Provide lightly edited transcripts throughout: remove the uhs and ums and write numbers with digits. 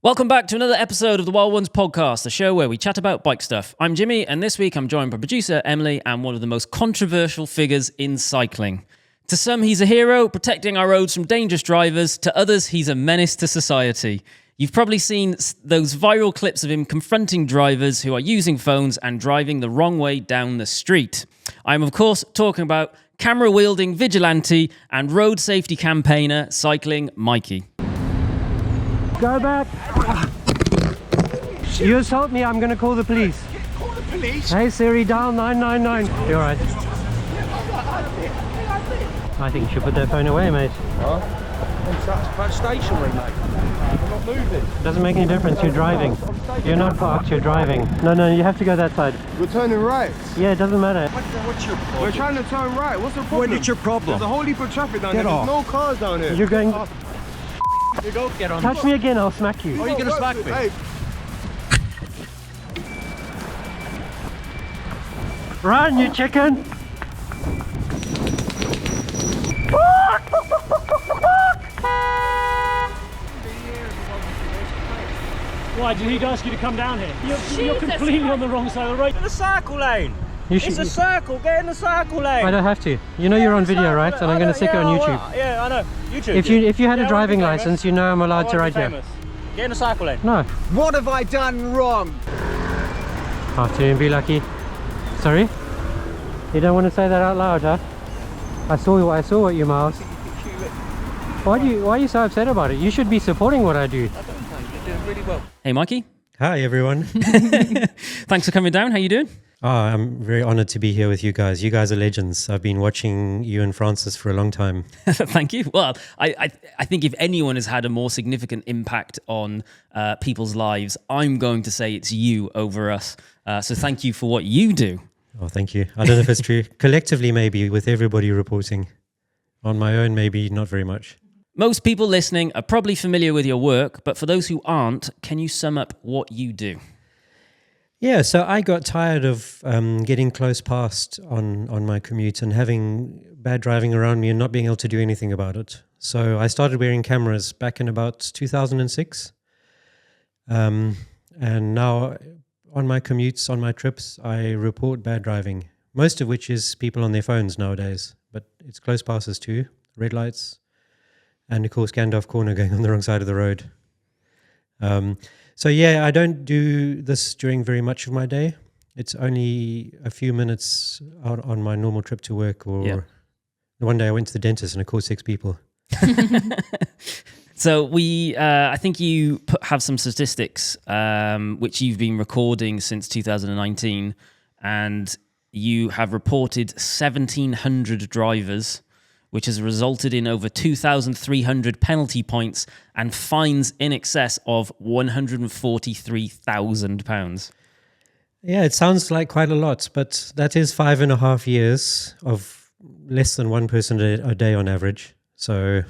Welcome back to another episode of the Wild Ones podcast, the show where we chat about bike stuff. I'm Jimmy, and this week I'm joined by producer Emily and one of the most controversial figures in cycling. To some, he's a hero, protecting our roads from dangerous drivers. To others, he's a menace to society. You've probably seen those viral clips of him confronting drivers who are using phones and driving the wrong way down the street. I'm, of course, talking about camera-wielding vigilante and road safety campaigner, Cycling Mikey. Go back. You assault me, I'm going to call the police. Call the police? Hey Siri, dial 999. You're right. I think you should put that phone away, mate. Huh? That's stationary, mate. I'm not moving. Doesn't make any difference, you're driving. You're not parked, you're driving. No, you have to go that side. We're turning right. Yeah, it doesn't matter. What's your problem? We're trying to turn right. What's the problem? What's your problem? There's a whole heap of traffic down Get here. off. There's no cars down here. You're going... You go. Get on. Touch me again, I'll smack you. Oh, you're going to smack me? Hey, Run, you chicken! Why, did he ask you to come down here? You're completely on the wrong side of the road. In the cycle lane. It's a circle. Get in the cycle lane. I don't have to. You know you're on video, right? And I'm going to stick it on YouTube. Yeah, I know. YouTube. If you had a driving license, you know I'm allowed to ride here. Get in the cycle lane. No. what have I done wrong? Afternoon, be lucky. Sorry? You don't want to say that out loud, huh? I saw what you miles. Why are you so upset about it? You should be supporting what I do. I don't know. You're doing really well. Hey, Mikey. Hi, everyone. Thanks for coming down. How you doing? Oh, I'm very honored to be here with you guys. You guys are legends. I've been watching you and Francis for a long time. Thank you. Well, I think if anyone has had a more significant impact on people's lives, I'm going to say it's you over us. So thank you for what you do. Oh, thank you. I don't know if it's true. Collectively, maybe, with everybody reporting. On my own, maybe not very much. Most people listening are probably familiar with your work, but for those who aren't, can you sum up what you do? Yeah, so I got tired of getting close past on my commute and having bad driving around me and not being able to do anything about it. So I started wearing cameras back in about 2006. And now on my commutes, on my trips, I report bad driving, most of which is people on their phones nowadays. But it's close passes too, red lights, and of course Gandalf Corner going on the wrong side of the road. So yeah, I don't do this during very much of my day. It's only a few minutes out on my normal trip to work, or one day I went to the dentist and I caught 6 people. So I think you have some statistics which you've been recording since 2019, and you have reported 1,700 drivers, which has resulted in over 2,300 penalty points and fines in excess of £143,000. Yeah, it sounds like quite a lot, but that is 5.5 years of less than one person a day on average. So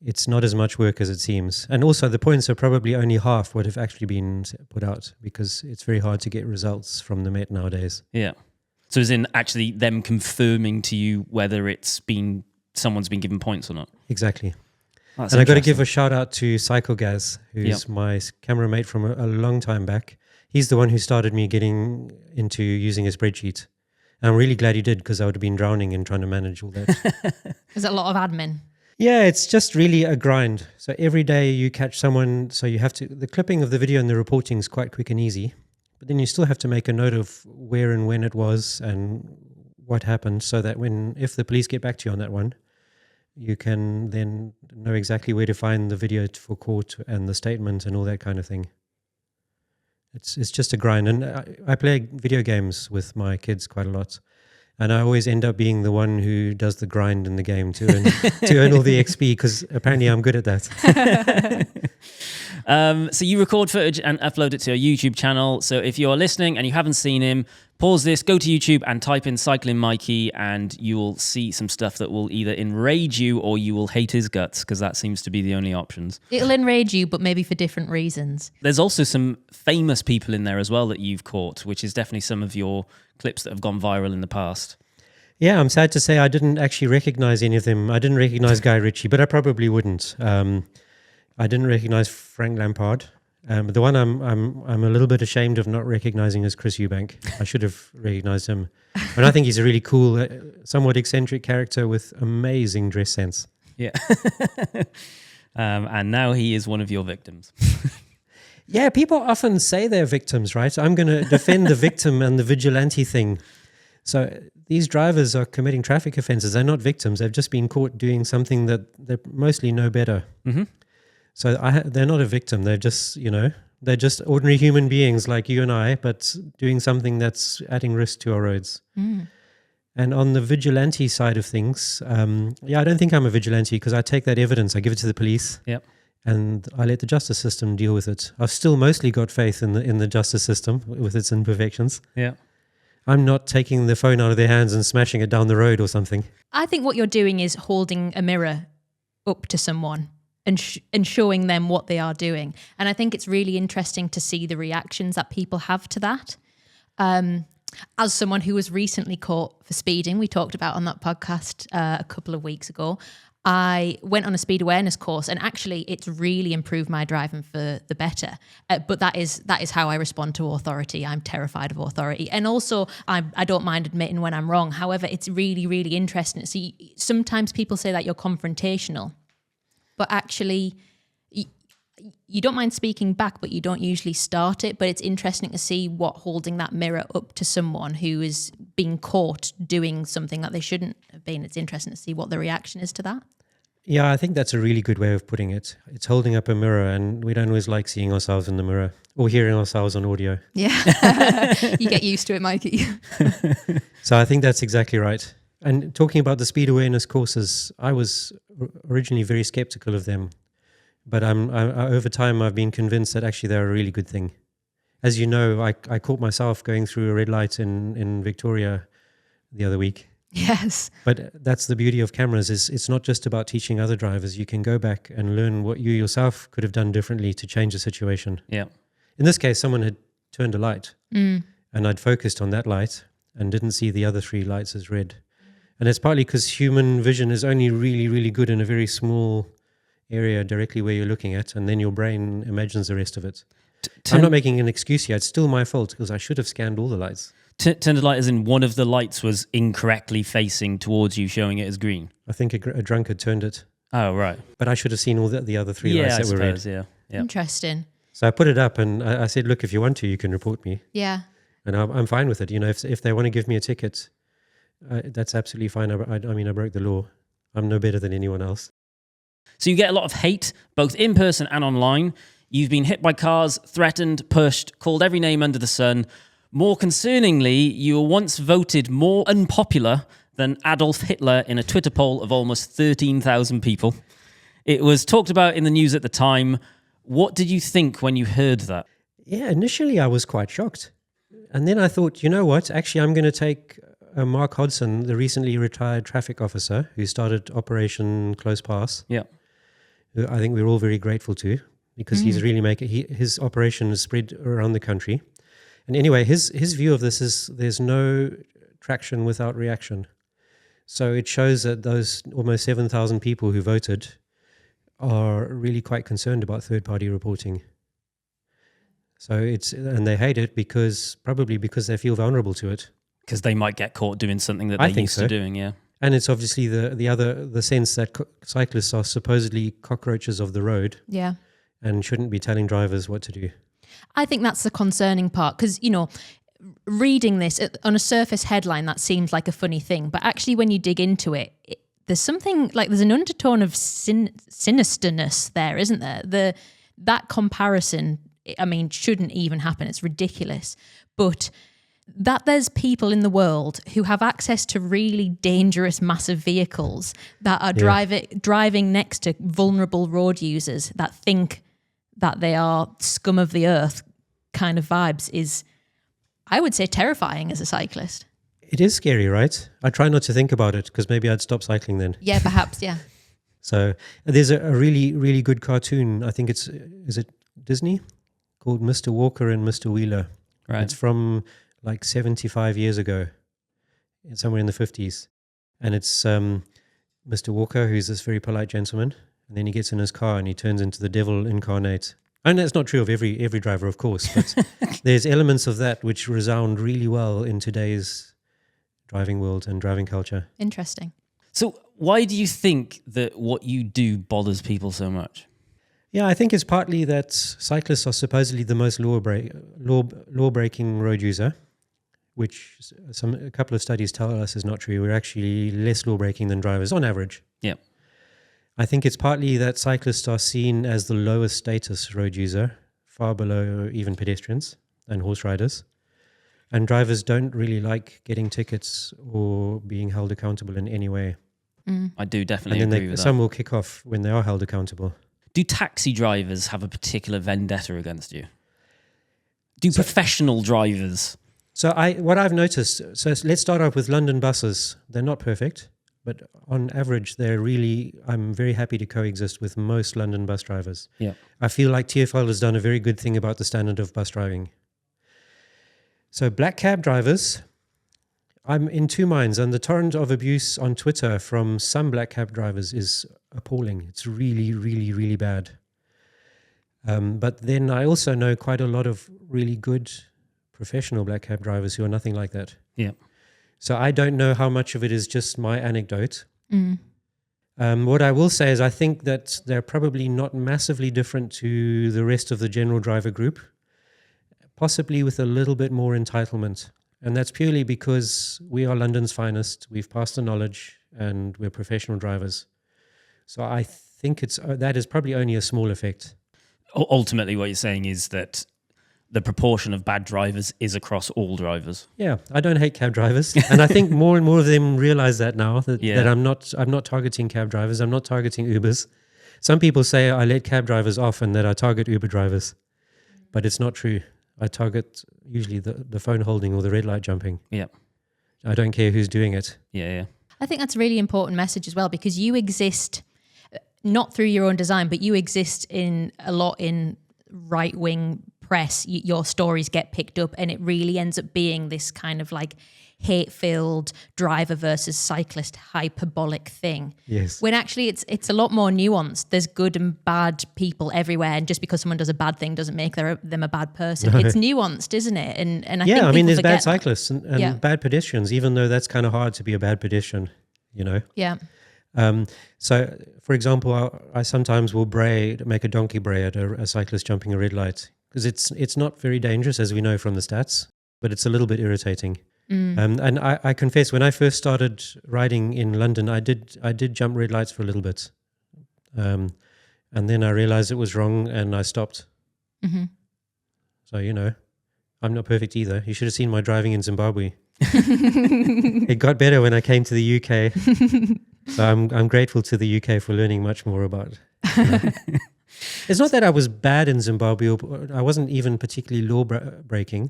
it's not as much work as it seems. And also the points are probably only half what have actually been put out, because it's very hard to get results from the Met nowadays. Yeah. So as in actually them confirming to you whether someone's been given points or not. Exactly. That's and I got to give a shout out to CycleGaz, who's Yep. my camera mate from a long time back. He's the one who started me getting into using a spreadsheet. And I'm really glad he did, because I would have been drowning in trying to manage all that. Is it a lot of admin? Yeah, it's just really a grind. So every day you catch someone, so you have to, the clipping of the video and the reporting is quite quick and easy, but then you still have to make a note of where and when it was and what happened, so that if the police get back to you on that one, you can then know exactly where to find the video for court and the statement and all that kind of thing. It's just a grind. And I play video games with my kids quite a lot. And I always end up being the one who does the grind in the game to earn all the XP, because apparently I'm good at that. So you record footage and upload it to your YouTube channel. So if you're listening and you haven't seen him, pause this, go to YouTube and type in Cycling Mikey, and you will see some stuff that will either enrage you or you will hate his guts, because that seems to be the only options. It'll enrage you, but maybe for different reasons. There's also some famous people in there as well that you've caught, which is definitely some of your clips that have gone viral in the past. Yeah, I'm sad to say I didn't actually recognize any of them. I didn't recognize Guy Ritchie, but I probably wouldn't. I didn't recognize Frank Lampard. The one I'm a little bit ashamed of not recognizing is Chris Eubank. I should have recognized him. And I think he's a really cool, somewhat eccentric character with amazing dress sense. Yeah. And now he is one of your victims. Yeah, people often say they're victims, right? I'm going to defend the victim and the vigilante thing. So these drivers are committing traffic offenses. They're not victims. They've just been caught doing something that they mostly know better. Mm-hmm. So they're not a victim. They're just, they're just ordinary human beings like you and I, but doing something that's adding risk to our roads. Mm. And on the vigilante side of things, I don't think I'm a vigilante because I take that evidence, I give it to the police. Yep. And I let the justice system deal with it. I've still mostly got faith in the justice system with its imperfections. Yeah. I'm not taking the phone out of their hands and smashing it down the road or something. I think what you're doing is holding a mirror up to someone and showing them what they are doing. And I think it's really interesting to see the reactions that people have to that. As someone who was recently caught for speeding, we talked about on that podcast a couple of weeks ago, I went on a speed awareness course, and actually it's really improved my driving for the better. But that is how I respond to authority. I'm terrified of authority. And also I don't mind admitting when I'm wrong. However, it's really, really interesting to see. Sometimes people say that you're confrontational, but actually you don't mind speaking back, but you don't usually start it. But it's interesting to see what holding that mirror up to someone who is being caught doing something that they shouldn't have been. It's interesting to see what the reaction is to that. Yeah, I think that's a really good way of putting it. It's holding up a mirror, and we don't always like seeing ourselves in the mirror or hearing ourselves on audio. Yeah. You get used to it, Mikey. So I think that's exactly right. And talking about the speed awareness courses, I was originally very skeptical of them. But over time, I've been convinced that actually they're a really good thing. As you know, I caught myself going through a red light in Victoria the other week. Yes. But that's the beauty of cameras, is it's not just about teaching other drivers. You can go back and learn what you yourself could have done differently to change the situation. Yeah. In this case, someone had turned a light and I'd focused on that light and didn't see the other three lights as red. And it's partly because human vision is only really, really good in a very small area directly where you're looking at, and then your brain imagines the rest of it. I'm not making an excuse here. It's still my fault because I should have scanned all the lights. Turned a light as in one of the lights was incorrectly facing towards you, showing it as green. I think a drunkard turned it. Oh, right. But I should have seen all the other three lights that were red. Yeah. Interesting. So I put it up and I said, look, if you want to, you can report me. Yeah. And I'm fine with it. If they want to give me a ticket, that's absolutely fine. I mean, I broke the law. I'm no better than anyone else. So you get a lot of hate, both in person and online. You've been hit by cars, threatened, pushed, called every name under the sun. More concerningly, you were once voted more unpopular than Adolf Hitler in a Twitter poll of almost 13,000 people. It was talked about in the news at the time. What did you think when you heard that? Yeah, initially I was quite shocked. And then I thought, you know what? Actually, I'm going to take Mark Hodson, the recently retired traffic officer who started Operation Close Pass. Yeah. Who I think we're all very grateful to, because he's really his operation is spread around the country. And anyway, his view of this is there's no traction without reaction. So it shows that those almost 7,000 people who voted are really quite concerned about third-party reporting. So and they hate it probably because they feel vulnerable to it. Because they might get caught doing something that they're used to doing, yeah. And it's obviously the sense that cyclists are supposedly cockroaches of the road. Yeah. And shouldn't be telling drivers what to do. I think that's the concerning part because, reading this on a surface headline, that seems like a funny thing. But actually, when you dig into it, there's something like there's an undertone of sinisterness there, isn't there? That comparison, I mean, shouldn't even happen. It's ridiculous. But that there's people in the world who have access to really dangerous, massive vehicles that are driving next to vulnerable road users that think that they are scum of the earth kind of vibes is, I would say, terrifying as a cyclist. It is scary, right? I try not to think about it because maybe I'd stop cycling then. Yeah, perhaps, yeah. So there's a really, really good cartoon. I think is it Disney? Called Mr. Walker and Mr. Wheeler. Right. It's from like 75 years ago, somewhere in the 50s. And it's Mr. Walker, who's this very polite gentleman. And then he gets in his car and he turns into the devil incarnate. And that's not true of every driver, of course, but there's elements of that which resound really well in today's driving world and driving culture. Interesting. So why do you think that what you do bothers people so much? Yeah, I think it's partly that cyclists are supposedly the most law-breaking road user, which a couple of studies tell us is not true. We're actually less law-breaking than drivers on average. Yeah. I think it's partly that cyclists are seen as the lowest status road user, far below even pedestrians and horse riders. And drivers don't really like getting tickets or being held accountable in any way. I do definitely and then agree with some that. will kick off when they are held accountable. Do taxi drivers have a particular vendetta against you? Do professional drivers? So what I've noticed, so let's start off with London buses. They're not perfect, but on average, I'm very happy to coexist with most London bus drivers. Yeah. I feel like TfL has done a very good thing about the standard of bus driving. So black cab drivers, I'm in two minds, and the torrent of abuse on Twitter from some black cab drivers is appalling. It's really, really, really bad. But then I also know quite a lot of really good professional black cab drivers who are nothing like that. Yeah. So I don't know how much of it is just my anecdote. What I will say is I think that they're probably not massively different to the rest of the general driver group, possibly with a little bit more entitlement. And that's purely because we are London's finest, we've passed the knowledge, and we're professional drivers. So I think that is probably only a small effect. Ultimately, what you're saying is that the proportion of bad drivers is across all drivers. Yeah, I don't hate cab drivers, and I think more and more of them realize that now that I'm not targeting cab drivers. I'm not targeting Ubers. Some people say I let cab drivers off and that I target Uber drivers, but it's not true. I target usually the phone holding or the red light jumping. Yeah. I don't care who's doing it. Yeah. I think that's a really important message as well, because you exist not through your own design, but you exist in a lot in right-wing press. Your stories get picked up, and it really ends up being this kind of like hate-filled driver versus cyclist hyperbolic thing. Yes. When actually it's a lot more nuanced. There's good and bad people everywhere, and just because someone does a bad thing doesn't make them a bad person. No. It's nuanced, isn't it? And I think I mean, there's bad that. cyclists and bad pedestrians, even though that's kind of hard to be a bad pedestrian, you know? Yeah. So, for example, I sometimes will make a donkey bray at a cyclist jumping a red light, because it's not very dangerous, as we know from the stats, but it's a little bit irritating. And I confess, when I first started riding in London, I did jump red lights for a little bit, and then I realized it was wrong, and I stopped. Mm-hmm. So I'm not perfect either. You should have seen my driving in Zimbabwe. It got better when I came to the UK. So I'm grateful to the UK for learning much more about. It's not that I was bad in Zimbabwe, or I wasn't even particularly law breaking.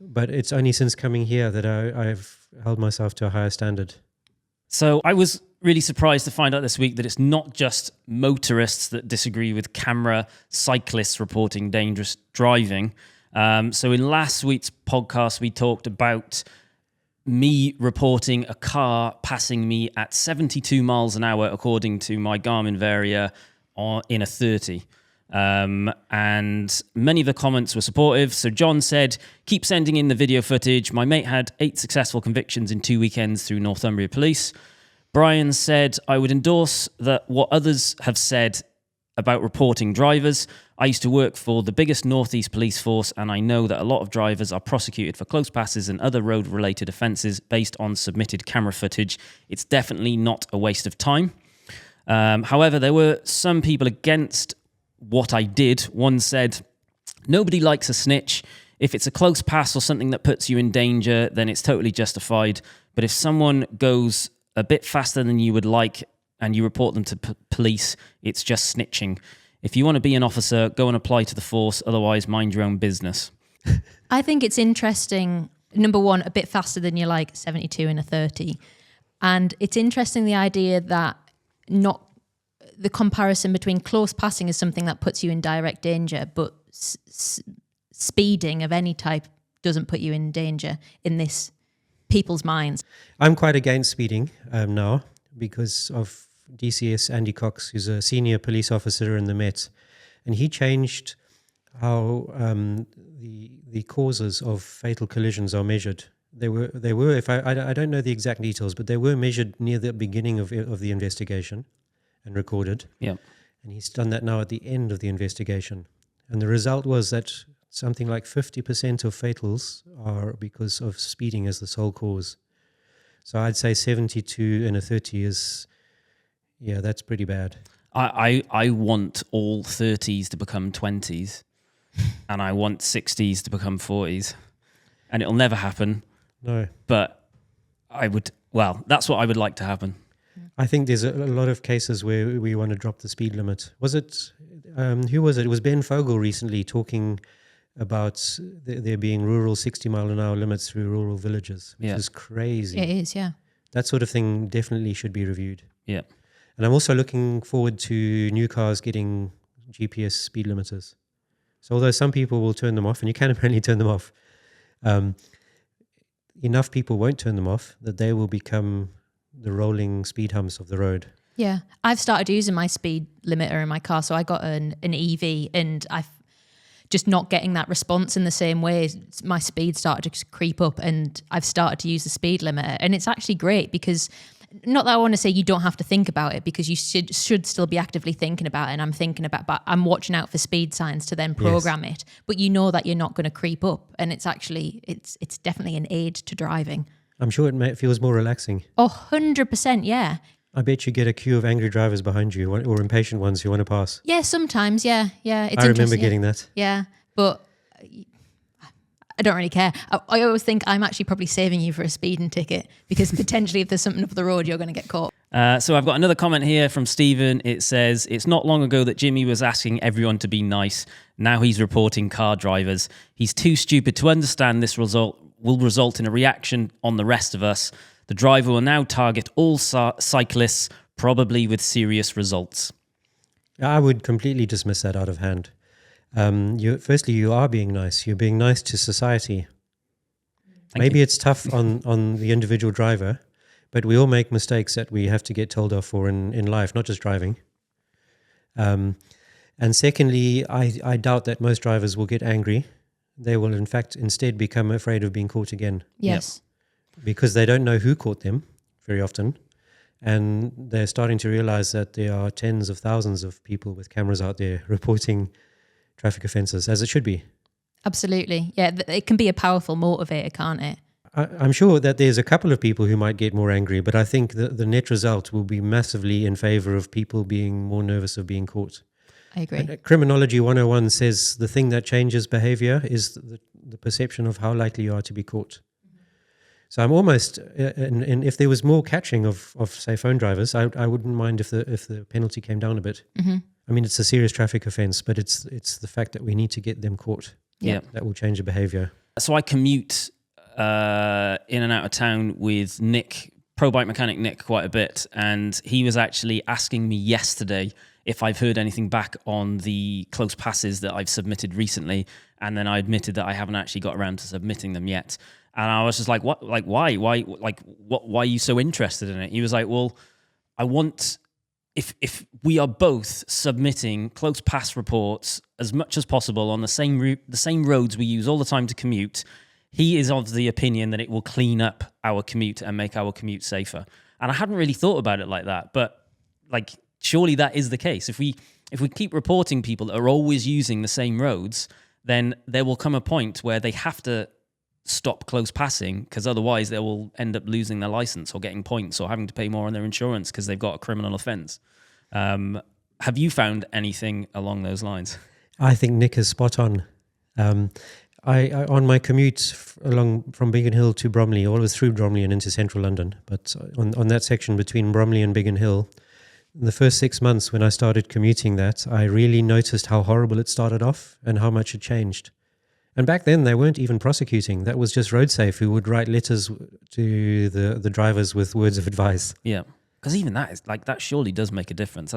But it's only since coming here that I've held myself to a higher standard. So I was really surprised to find out this week that it's not just motorists that disagree with camera cyclists reporting dangerous driving. So in last week's podcast, we talked about me reporting a car passing me at 72 miles an hour, according to my Garmin Varia, in a 30. And many of the comments were supportive. So John said, keep sending in the video footage. My mate had 8 successful convictions in 2 weekends through Northumbria Police. Brian said, I would endorse what others have said about reporting drivers. I used to work for the biggest Northeast police force, and I know that a lot of drivers are prosecuted for close passes and other road-related offences based on submitted camera footage. It's definitely not a waste of time. However, there were some people against what I did. One said, nobody likes a snitch. If it's a close pass or something that puts you in danger, then it's totally justified. But if someone goes a bit faster than you would like and you report them to police, it's just snitching. If you want to be an officer, go and apply to the force. Otherwise, mind your own business. I think it's interesting, number one, a bit faster than you like, 72 in a 30. And it's interesting the idea that not the comparison between close passing is something that puts you in direct danger, but speeding of any type doesn't put you in danger in this people's minds. I'm quite against speeding now because of DCS Andy Cox, who's a senior police officer in the Met, and he changed the causes of fatal collisions are measured. They were if I don't know the exact details, but they were measured near the beginning of the investigation and recorded. Yeah. And he's done that now at the end of the investigation. And the result was that something like 50% of fatals are because of speeding as the sole cause. So I'd say 72 and a 30 is, yeah, that's pretty bad. I want all 30s to become 20s and I want 60s to become 40s. And it'll never happen. No. But that's what I would like to happen. I think there's a lot of cases where we want to drop the speed limit. Was it, who was it? It was Ben Fogel recently talking about there being rural 60-mile-an-hour limits through rural villages, which is crazy. It is, yeah. That sort of thing definitely should be reviewed. Yeah. And I'm also looking forward to new cars getting GPS speed limiters. So although some people will turn them off, and you can apparently turn them off, enough people won't turn them off that they will become the rolling speed humps of the road. Yeah. I've started using my speed limiter in my car. So I got an EV and I've just not getting that response in the same way. My speed started to creep up and I've started to use the speed limiter. And it's actually great because, not that I want to say you don't have to think about it, because you should still be actively thinking about it. And I'm thinking about, but I'm watching out for speed signs to then program it. But you know that you're not going to creep up. And it's actually, it's definitely an aid to driving. I'm sure it feels more relaxing. 100%, yeah. I bet you get a queue of angry drivers behind you or impatient ones who want to pass. Yeah, sometimes, yeah. It's I remember interesting, getting that. Yeah, but I don't really care. I always think I'm actually probably saving you for a speeding ticket, because potentially if there's something up the road, you're going to get caught. So I've got another comment here from Stephen. It says, it's not long ago that Jimmy was asking everyone to be nice. Now he's reporting car drivers. He's too stupid to understand this result will result in a reaction on the rest of us. The driver will now target all cyclists, probably with serious results. I would completely dismiss that out of hand. Firstly, you are being nice. You're being nice to society. Maybe it's tough on the individual driver, but we all make mistakes that we have to get told off for in life, not just driving. And secondly, I doubt that most drivers will get angry. They will, in fact, instead become afraid of being caught again. Yes. Because they don't know who caught them very often. And they're starting to realize that there are tens of thousands of people with cameras out there reporting traffic offences, as it should be. Absolutely. Yeah, it can be a powerful motivator, can't it? I'm sure that there's a couple of people who might get more angry, but I think the net result will be massively in favour of people being more nervous of being caught. I agree. Criminology 101 says the thing that changes behaviour is the perception of how likely you are to be caught. So I'm almost, and if there was more catching of say phone drivers, I wouldn't mind if the penalty came down a bit. Mm-hmm. I mean, it's a serious traffic offence, but it's the fact that we need to get them caught. Yeah. That will change the behaviour. So I commute in and out of town with Nick, pro bike mechanic Nick, quite a bit, and he was actually asking me yesterday if I've heard anything back on the close passes that I've submitted recently, and then I admitted that I haven't actually got around to submitting them yet. And I was just like, "What? Like, why? Why? Like, what? Why are you so interested in it?" He was like, "Well, I want if we are both submitting close pass reports as much as possible on the same route, the same roads we use all the time to commute. He is of the opinion that it will clean up our commute and make our commute safer." And I hadn't really thought about it like that, but like, surely that is the case. If we keep reporting people that are always using the same roads, then there will come a point where they have to stop close passing, because otherwise they will end up losing their license or getting points or having to pay more on their insurance because they've got a criminal offence. Have you found anything along those lines? I think Nick is spot on. I on my commute along from Biggin Hill to Bromley, always through Bromley and into central London, but on that section between Bromley and Biggin Hill, in the first 6 months when I started commuting that, I really noticed how horrible it started off and how much it changed. And back then, they weren't even prosecuting. That was just RoadSafe who would write letters to the drivers with words of advice. Yeah, because even that is like, that surely does make a difference.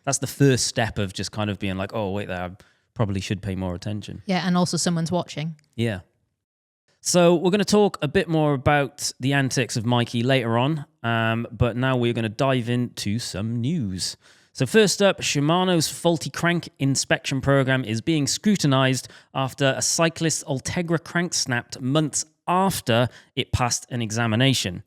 That's the first step of just kind of being like, oh wait, there, I probably should pay more attention. Yeah, and also someone's watching. Yeah. So we're going to talk a bit more about the antics of Mikey later on, but now we're going to dive into some news. So first up, Shimano's faulty crank inspection program is being scrutinized after a cyclist's Ultegra crank snapped months after it passed an examination.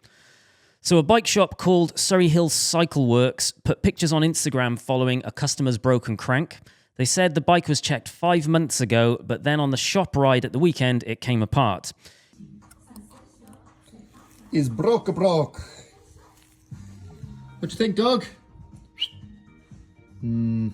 So a bike shop called Surrey Hills Cycle Works put pictures on Instagram following a customer's broken crank. They said the bike was checked 5 months ago, but then on the shop ride at the weekend, it came apart. Is broke. What you think, dog? You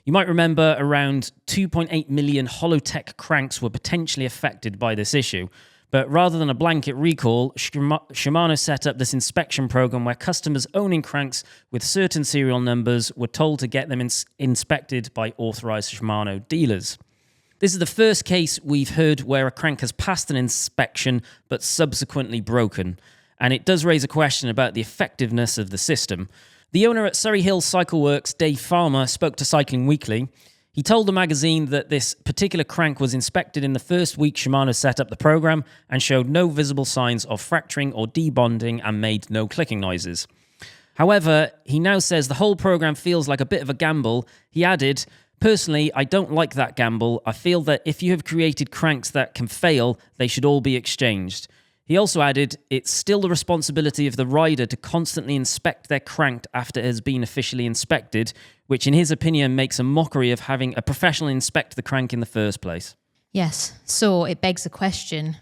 might remember around 2.8 million Holotech cranks were potentially affected by this issue. But rather than a blanket recall, Shimano set up this inspection program where customers owning cranks with certain serial numbers were told to get them inspected by authorized Shimano dealers. This is the first case we've heard where a crank has passed an inspection but subsequently broken. And it does raise a question about the effectiveness of the system. The owner at Surrey Hills Cycle Works, Dave Farmer, spoke to Cycling Weekly. He told the magazine that this particular crank was inspected in the first week Shimano set up the program and showed no visible signs of fracturing or debonding and made no clicking noises. However, he now says the whole program feels like a bit of a gamble. He added, "Personally, I don't like that gamble. I feel that if you have created cranks that can fail, they should all be exchanged." He also added, "It's still the responsibility of the rider to constantly inspect their crank after it has been officially inspected, which in his opinion makes a mockery of having a professional inspect the crank in the first place." Yes, so it begs the question,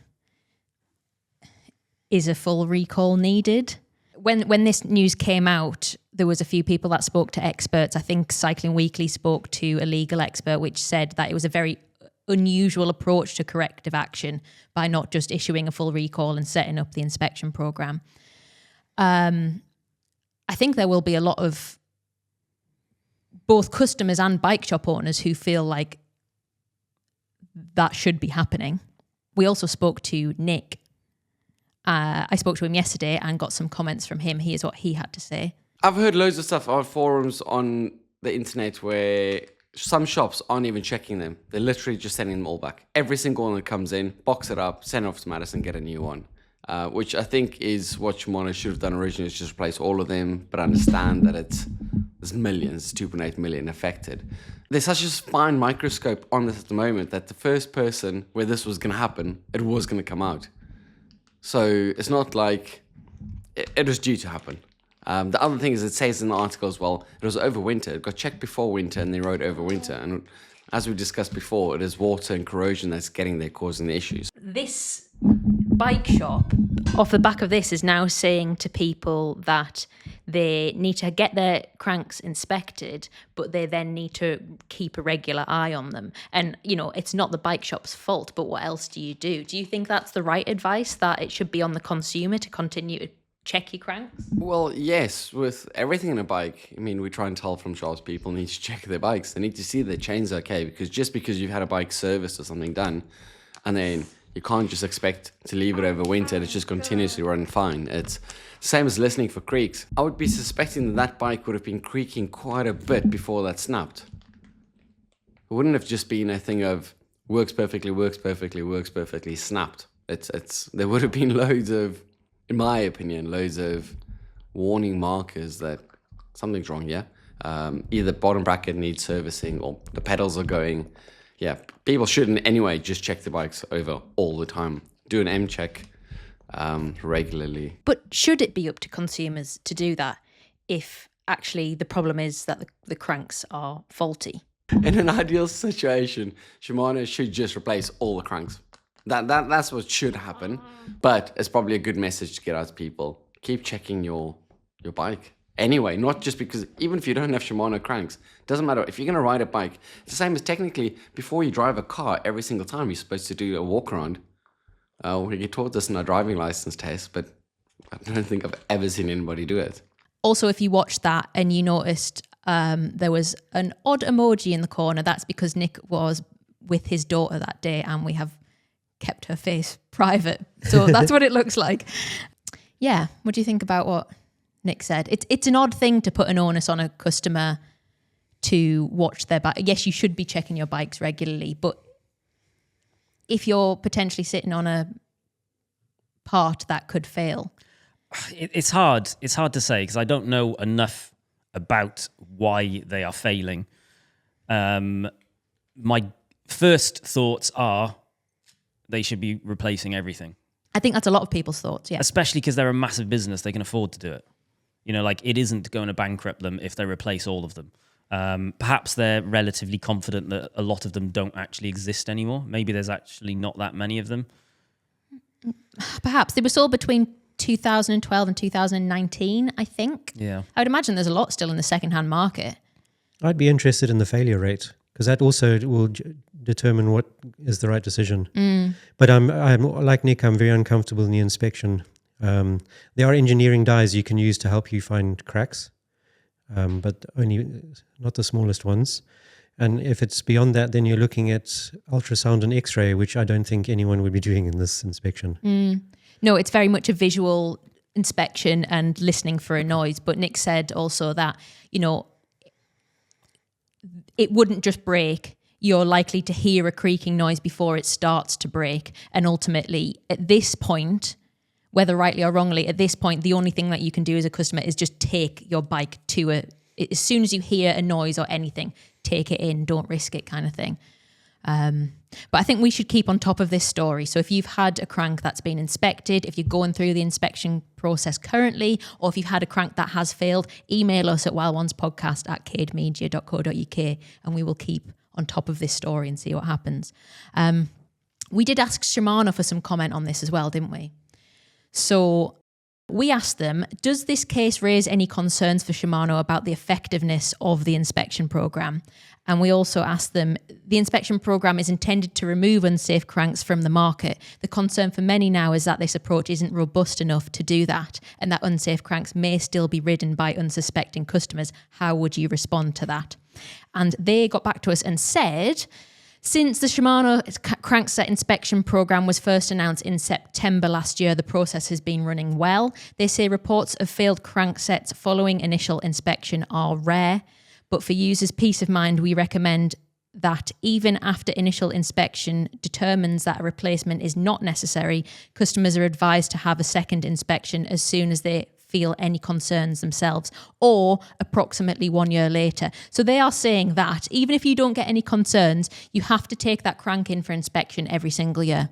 is a full recall needed? When this news came out, there was a few people that spoke to experts. I think Cycling Weekly spoke to a legal expert, which said that it was a very unusual approach to corrective action by not just issuing a full recall and setting up the inspection program. I think there will be a lot of both customers and bike shop owners who feel like that should be happening. We also spoke to Nick. I spoke to him yesterday and got some comments from him. Here's what he had to say. I've heard loads of stuff on forums on the internet where some shops aren't even checking them. They're literally just sending them all back. Every single one that comes in, box it up, send it off to Madison, get a new one. Which I think is what Shimano should have done originally, is just replace all of them, but understand that there's millions, 2.8 million affected. There's such a fine microscope on this at the moment that the first person where this was going to happen, it was going to come out. So it's not like it was due to happen. The other thing is, it says in the article as well, it was over winter. It got checked before winter and they rode over winter. And as we discussed before, it is water and corrosion that's getting there, causing the issues. This bike shop, off the back of this, is now saying to people that they need to get their cranks inspected, but they then need to keep a regular eye on them. And, you know, it's not the bike shop's fault, but what else do you do? Do you think that's the right advice, that it should be on the consumer to continue to check your cranks? Well, yes, with everything in a bike, I mean, we try and tell from shops, people need to check their bikes. They need to see their chains okay, because just because you've had a bike serviced or something done, and then you can't just expect to leave it over winter and it's just continuously running fine. It's the same as listening for creaks. I would be suspecting that bike would have been creaking quite a bit before that snapped. It wouldn't have just been a thing of works perfectly, snapped. There would have been loads of, in my opinion, loads of warning markers that something's wrong, yeah? Either bottom bracket needs servicing or the pedals are going. Yeah, people shouldn't anyway just check the bikes over all the time. Do an M check regularly. But should it be up to consumers to do that if actually the problem is that the cranks are faulty? In an ideal situation, Shimano should just replace all the cranks. That's what should happen. But it's probably a good message to get out to people. Keep checking your bike. Anyway, not just because, even if you don't have Shimano cranks, doesn't matter. If you're going to ride a bike, it's the same as technically before you drive a car, every single time you're supposed to do a walk around. We get taught this in our driving license test, but I don't think I've ever seen anybody do it. Also, if you watched that and you noticed there was an odd emoji in the corner, that's because Nick was with his daughter that day and we have kept her face private. So that's what it looks like. Yeah, what do you think about what Nick said? It's an odd thing to put an onus on a customer to watch their bike. Yes, you should be checking your bikes regularly, but if you're potentially sitting on a part that could fail. It's hard. It's hard to say because I don't know enough about why they are failing. My first thoughts are they should be replacing everything. I think that's a lot of people's thoughts, yeah. Especially because they're a massive business, they can afford to do it. You know, like, it isn't going to bankrupt them if they replace all of them. Perhaps they're relatively confident that a lot of them don't actually exist anymore. Maybe there's actually not that many of them. Perhaps. They were sold between 2012 and 2019, I think. Yeah. I would imagine there's a lot still in the second-hand market. I'd be interested in the failure rate, because that also will determine what is the right decision. But I'm like Nick, I'm very uncomfortable in the inspection. There are engineering dyes you can use to help you find cracks, but only not the smallest ones. And if it's beyond that, then you're looking at ultrasound and X-ray, which I don't think anyone would be doing in this inspection. No, it's very much a visual inspection and listening for a noise. But Nick said also that, you know, it wouldn't just break. You're likely to hear a creaking noise before it starts to break. And ultimately, at this point, whether rightly or wrongly, at this point, the only thing that you can do as a customer is just take your bike to as soon as you hear a noise or anything, take it in, don't risk it, kind of thing. But I think we should keep on top of this story. So if you've had a crank that's been inspected, if you're going through the inspection process currently, or if you've had a crank that has failed, email us at wildonespodcast@cademedia.co.uk and we will keep on top of this story and see what happens. We did ask Shimano for some comment on this as well, didn't we? So we asked them, does this case raise any concerns for Shimano about the effectiveness of the inspection program? And we also asked them, the inspection program is intended to remove unsafe cranks from the market. The concern for many now is that this approach isn't robust enough to do that, and that unsafe cranks may still be ridden by unsuspecting customers. How would you respond to that? And they got back to us and said, since the Shimano crankset inspection program was first announced in September last year, the process has been running well. They say reports of failed cranksets following initial inspection are rare, but for users' peace of mind, we recommend that even after initial inspection determines that a replacement is not necessary, customers are advised to have a second inspection as soon as they feel any concerns themselves, or approximately 1 year later. So they are saying that even if you don't get any concerns, you have to take that crank in for inspection every single year.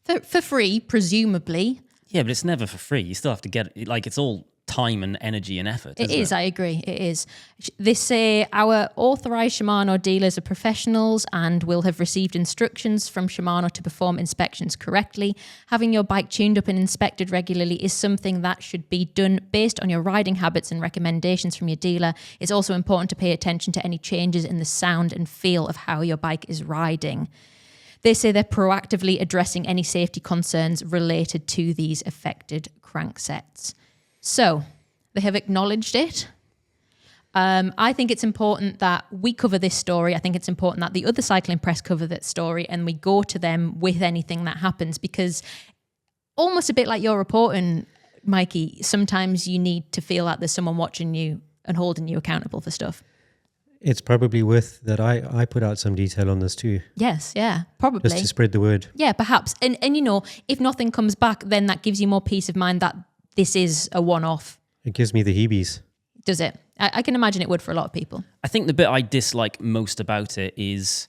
For free, presumably. Yeah, but it's never for free. You still have to get it. Like, it's all time and energy and effort. It is, I agree. It is. They say our authorised Shimano dealers are professionals and will have received instructions from Shimano to perform inspections correctly. Having your bike tuned up and inspected regularly is something that should be done based on your riding habits and recommendations from your dealer. It's also important to pay attention to any changes in the sound and feel of how your bike is riding. They say they're proactively addressing any safety concerns related to these affected cranksets. So they have acknowledged it. I think it's important that we cover this story. I think it's important that the other cycling press cover that story and we go to them with anything that happens, because almost a bit like your reporting, Mikey, sometimes you need to feel like there's someone watching you and holding you accountable for stuff. It's probably worth that I put out some detail on this too. Yes, yeah, probably. Just to spread the word. Yeah, perhaps. And you know, if nothing comes back, then that gives you more peace of mind that this is a one-off. It gives me the heebies. Does it? I can imagine it would for a lot of people. I think the bit I dislike most about it is,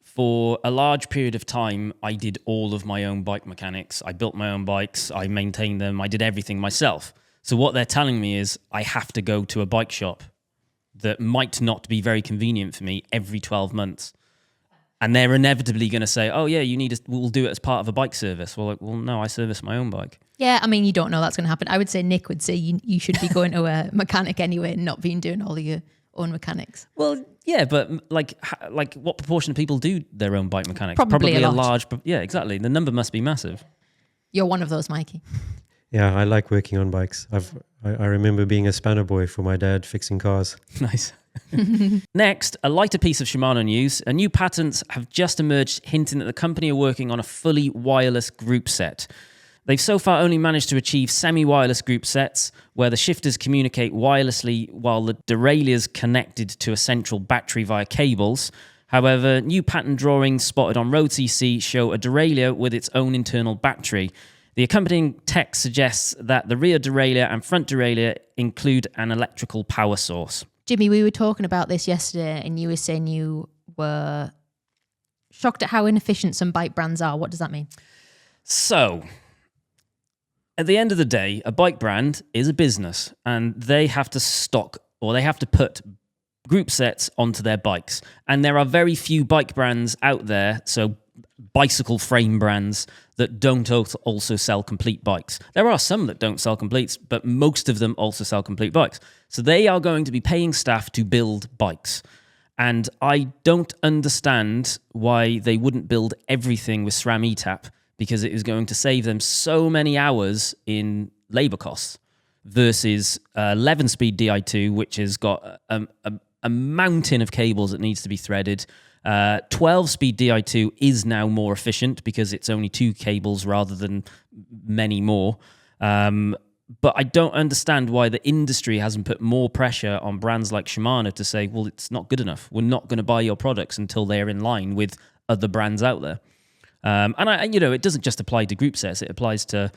for a large period of time, I did all of my own bike mechanics. I built my own bikes. I maintained them. I did everything myself. So what they're telling me is I have to go to a bike shop that might not be very convenient for me every 12 months. And they're inevitably going to say, oh, yeah, we'll do it as part of a bike service. Well, no, I service my own bike. Yeah, I mean, you don't know that's going to happen. I would say Nick would say you should be going to a mechanic anyway and not being doing all of your own mechanics. Well, yeah, but like what proportion of people do their own bike mechanics? Probably a lot. large. Yeah, exactly. The number must be massive. You're one of those, Mikey. Yeah, I like working on bikes. I remember being a spanner boy for my dad fixing cars. Nice. Next, a lighter piece of Shimano news. A new patents have just emerged hinting that the company are working on a fully wireless group set. They've so far only managed to achieve semi-wireless group sets where the shifters communicate wirelessly while the derailleur's connected to a central battery via cables. However, new patent drawings spotted on Road CC show a derailleur with its own internal battery. The accompanying text suggests that the rear derailleur and front derailleur include an electrical power source. Jimmy, we were talking about this yesterday and you were saying you were shocked at how inefficient some bike brands are. What does that mean? So, at the end of the day, a bike brand is a business and they have to stock or they have to put group sets onto their bikes. And there are very few bike brands out there, so bicycle frame brands, that don't also sell complete bikes. There are some that don't sell completes, but most of them also sell complete bikes. So they are going to be paying staff to build bikes. And I don't understand why they wouldn't build everything with SRAM ETAP, because it is going to save them so many hours in labor costs versus 11-speed Di2, which has got a mountain of cables that needs to be threaded. 12-speed Di2 is now more efficient because it's only 2 cables rather than many more. But I don't understand why the industry hasn't put more pressure on brands like Shimano to say, well, it's not good enough. We're not going to buy your products until they're in line with other brands out there. And it doesn't just apply to group sets. It applies to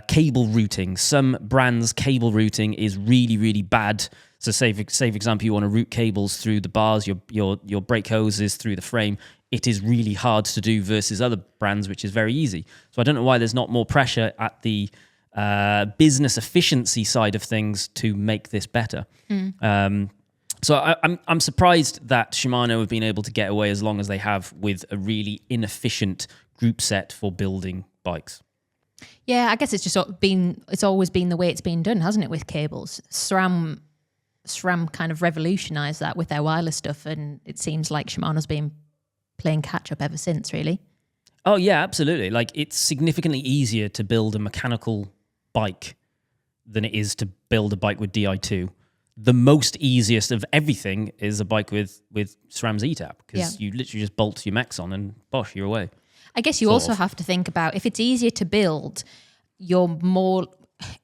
cable routing. Some brands' cable routing is really, really bad. So say for example, you want to route cables through the bars, your brake hoses through the frame. It is really hard to do versus other brands, which is very easy. So I don't know why there's not more pressure at the business efficiency side of things to make this better. So I'm surprised that Shimano have been able to get away as long as they have with a really inefficient group set for building bikes. Yeah, I guess it's always been the way it's been done, hasn't it, with cables? SRAM kind of revolutionised that with their wireless stuff, and it seems like Shimano's been playing catch up ever since, really. Oh yeah, absolutely. Like, it's significantly easier to build a mechanical bike than it is to build a bike with Di2. The most easiest of everything is a bike with SRAM's ETAP, because you literally just bolt your mechs on and bosh, you're away. I guess you also have to think about, if it's easier to build,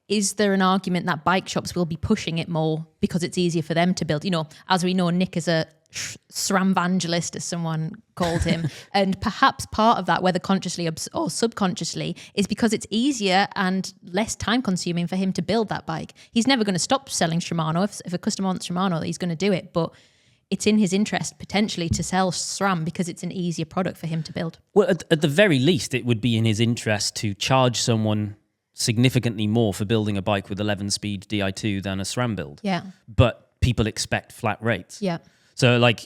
is there an argument that bike shops will be pushing it more because it's easier for them to build? You know, as we know, Nick is a SRAM-vangelist, as someone called him. And perhaps part of that, whether consciously or subconsciously, is because it's easier and less time-consuming for him to build that bike. He's never going to stop selling Shimano. If a customer wants Shimano, he's going to do it. But it's in his interest, potentially, to sell SRAM because it's an easier product for him to build. Well, at the very least, it would be in his interest to charge someone significantly more for building a bike with 11-speed Di2 than a SRAM build. Yeah. But people expect flat rates. Yeah. So, like,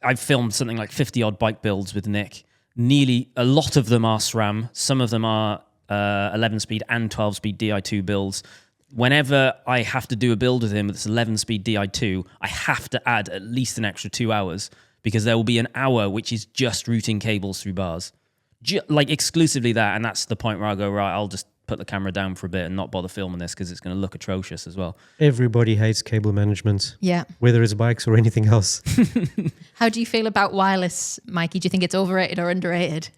I've filmed something like 50-odd bike builds with Nick. Nearly a lot of them are SRAM. Some of them are 11-speed and 12-speed Di2 builds. Whenever I have to do a build with him with this 11-speed Di2, I have to add at least an extra 2 hours, because there will be an hour which is just routing cables through bars. Like, exclusively that, and that's the point where I go, right, I'll just put the camera down for a bit and not bother filming this because it's going to look atrocious as well. Everybody hates cable management. Yeah. Whether it's bikes or anything else. How do you feel about wireless, Mikey? Do you think it's overrated or underrated?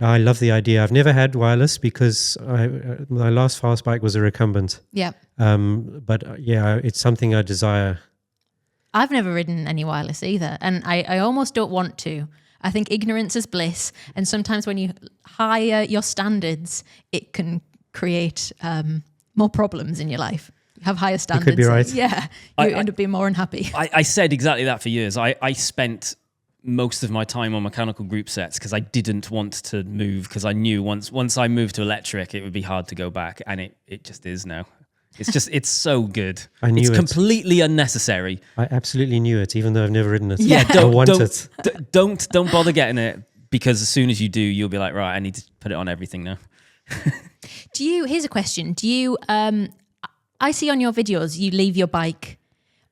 I love the idea. I've never had wireless because my last fast bike was a recumbent. Yeah. But it's something I desire. I've never ridden any wireless either, and I almost don't want to. I think ignorance is bliss, and sometimes when you higher your standards, it can create more problems in your life. You have higher standards. You could be right. Yeah, you end up being more unhappy. I said exactly that for years. I spent most of my time on mechanical group sets because I didn't want to move, because I knew once I moved to electric, it would be hard to go back, and it just is now. It's so good. I knew it's it. Completely unnecessary. I absolutely knew it, even though I've never ridden it. Yeah, don't don't bother getting it, because as soon as you do, you'll be like, right, I need to put it on everything now. Here's a question. Do you, I see on your videos, you leave your bike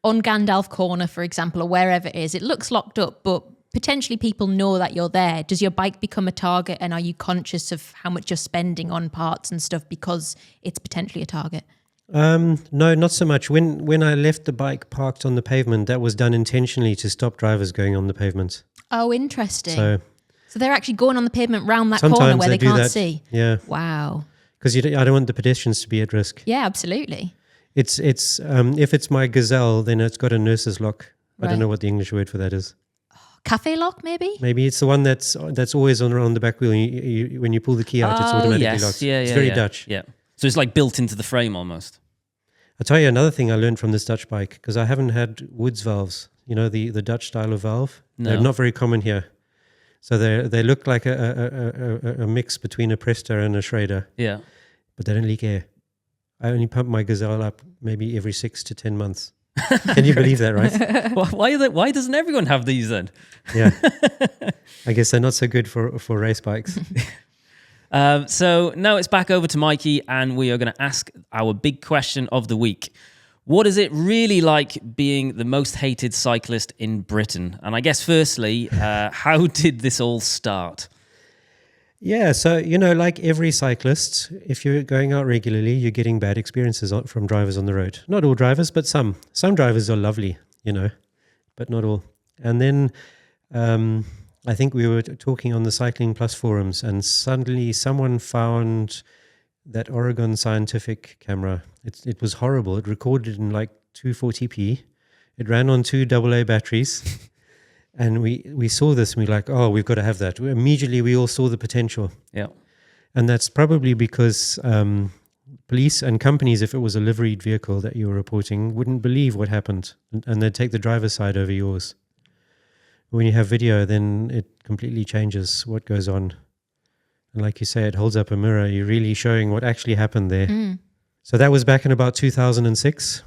on Gandalf Corner, for example, or wherever it is. It looks locked up, but potentially people know that you're there. Does your bike become a target, and are you conscious of how much you're spending on parts and stuff because it's potentially a target? No, not so much. When I left the bike parked on the pavement, that was done intentionally to stop drivers going on the pavement. Oh, interesting. So they're actually going on the pavement round that sometimes corner where they can't that. see. Yeah. Wow. Because I don't want the pedestrians to be at risk. Yeah, absolutely. It's if it's my Gazelle, then it's got a nurse's lock. I don't know what the English word for that is. cafe lock, maybe? Maybe it's the one that's always on the back wheel. When you pull the key out, it's automatically locked. Yeah, it's very Dutch. Yeah. So it's like built into the frame almost. I'll tell you another thing I learned from this Dutch bike, because I haven't had Woods valves. You know, the Dutch style of valve? No. They're not very common here. So they look like a mix between a Presta and a Schrader. Yeah. But they don't leak air. I only pump my Gazelle up maybe every 6 to 10 months. Can you believe that, right? Why doesn't everyone have these then? Yeah. I guess they're not so good for race bikes. So now it's back over to Mikey, and we are going to ask our big question of the week. What is it really like being the most hated cyclist in Britain? And I guess firstly, how did this all start? Yeah, so, you know, like every cyclist, if you're going out regularly, you're getting bad experiences from drivers on the road. Not all drivers, but some. Some drivers are lovely, you know, but not all. And then I think we were talking on the Cycling Plus forums, and suddenly someone found that Oregon Scientific camera. It was horrible. It recorded in like 240p. It ran on 2 AA batteries. And we saw this and we were like, oh, we've got to have that. Immediately we all saw the potential. Yeah. And that's probably because police and companies, if it was a liveried vehicle that you were reporting, wouldn't believe what happened. And they'd take the driver's side over yours. When you have video, then it completely changes what goes on. And like you say, it holds up a mirror. You're really showing what actually happened there. Mm. So that was back in about 2006.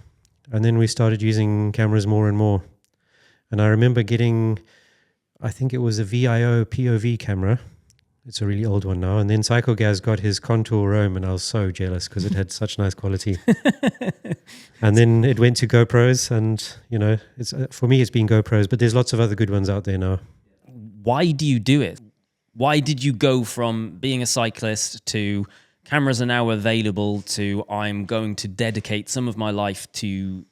And then we started using cameras more and more. And I remember getting, I think it was a VIO POV camera. It's a really old one now. And then CycleGaz got his Contour Rome, and I was so jealous because it had such nice quality. And then it went to GoPros, and, you know, it's for me it's been GoPros, but there's lots of other good ones out there now. Why do you do it? Why did you go from being a cyclist to cameras are now available to I'm going to dedicate some of my life to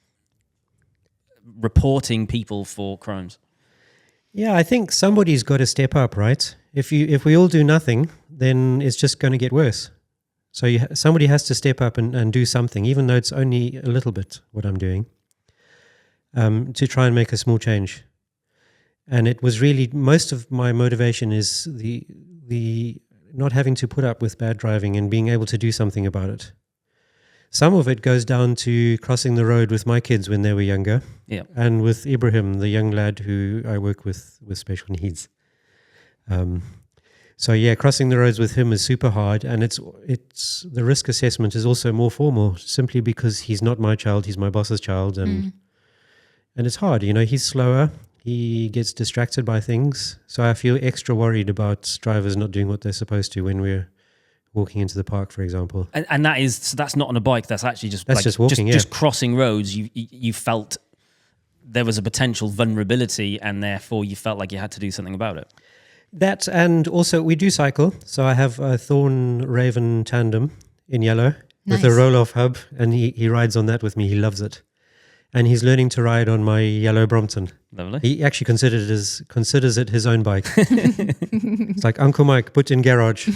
reporting people for crimes? Yeah, I think somebody's got to step up, right? If we all do nothing, then it's just going to get worse. So somebody has to step up and do something, even though it's only a little bit what I'm doing, to try and make a small change. And it was really, most of my motivation is the not having to put up with bad driving and being able to do something about it. Some of it goes down to crossing the road with my kids when they were younger, and with Ibrahim, the young lad who I work with special needs. So yeah, crossing the roads with him is super hard, and it's the risk assessment is also more formal, simply because he's not my child, he's my boss's child, and it's hard. You know, he's slower, he gets distracted by things, so I feel extra worried about drivers not doing what they're supposed to when we're walking into the park, for example. And that's not on a bike. That's actually just walking. Just crossing roads. You felt there was a potential vulnerability, and therefore you felt like you had to do something about it. That, and also we do cycle. So I have a Thorn Raven tandem in yellow with a roll-off hub, and he rides on that with me. He loves it. And he's learning to ride on my yellow Brompton. Lovely. He actually considers it his own bike. It's like, Uncle Mike, put in garage.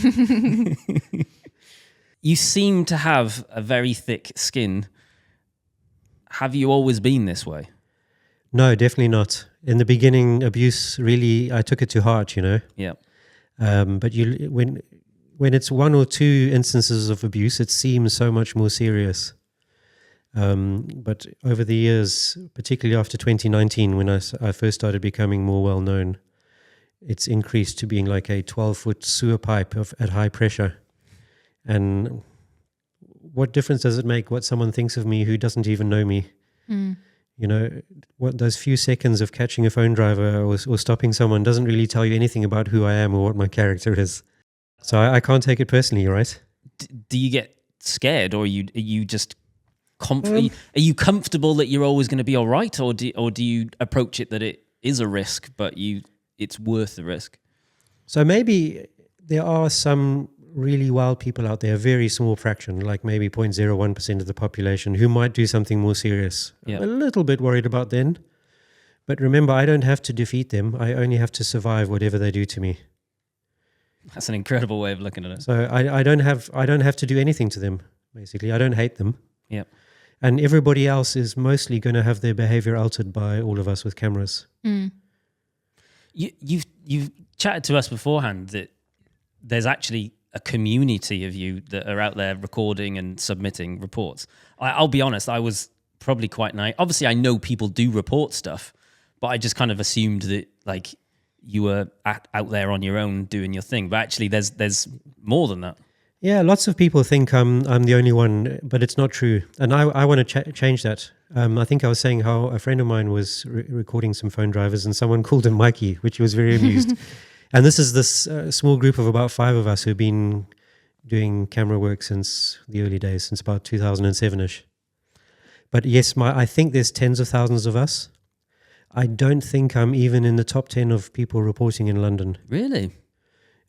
You seem to have a very thick skin. Have you always been this way? No, definitely not. In the beginning, abuse really, I took it to heart, you know. Yeah. But when it's 1 or 2 instances of abuse, it seems so much more serious. But over the years, particularly after 2019, when I first started becoming more well known, it's increased to being like a 12-foot sewer pipe at high pressure. And what difference does it make what someone thinks of me who doesn't even know me? You know, what those few seconds of catching a phone driver or stopping someone doesn't really tell you anything about who I am or what my character is. So I can't take it personally, right? Do you get scared, or are you just are you comfortable that you're always going to be all right, or do you approach it that it is a risk, but it's worth the risk? So maybe there are some really wild people out there, a very small fraction, like maybe 0.01% of the population, who might do something more serious. Yeah. I'm a little bit worried about them. But remember, I don't have to defeat them. I only have to survive whatever they do to me. That's an incredible way of looking at it. So I don't have to do anything to them, basically. I don't hate them. Yeah. And everybody else is mostly going to have their behavior altered by all of us with cameras. You've chatted to us beforehand that there's actually a community of you that are out there recording and submitting reports. I'll be honest, I was probably quite naive. Obviously, I know people do report stuff, but I just kind of assumed that like you were out there on your own doing your thing. But actually, there's more than that. Yeah, lots of people think I'm the only one, but it's not true. And I want to change that. I think I was saying how a friend of mine was recording some phone drivers and someone called him Mikey, which he was very amused. And this is this small group of about 5 of us who've been doing camera work since the early days, since about 2007-ish. But yes, I think there's tens of thousands of us. I don't think I'm even in the top 10 of people reporting in London. Really?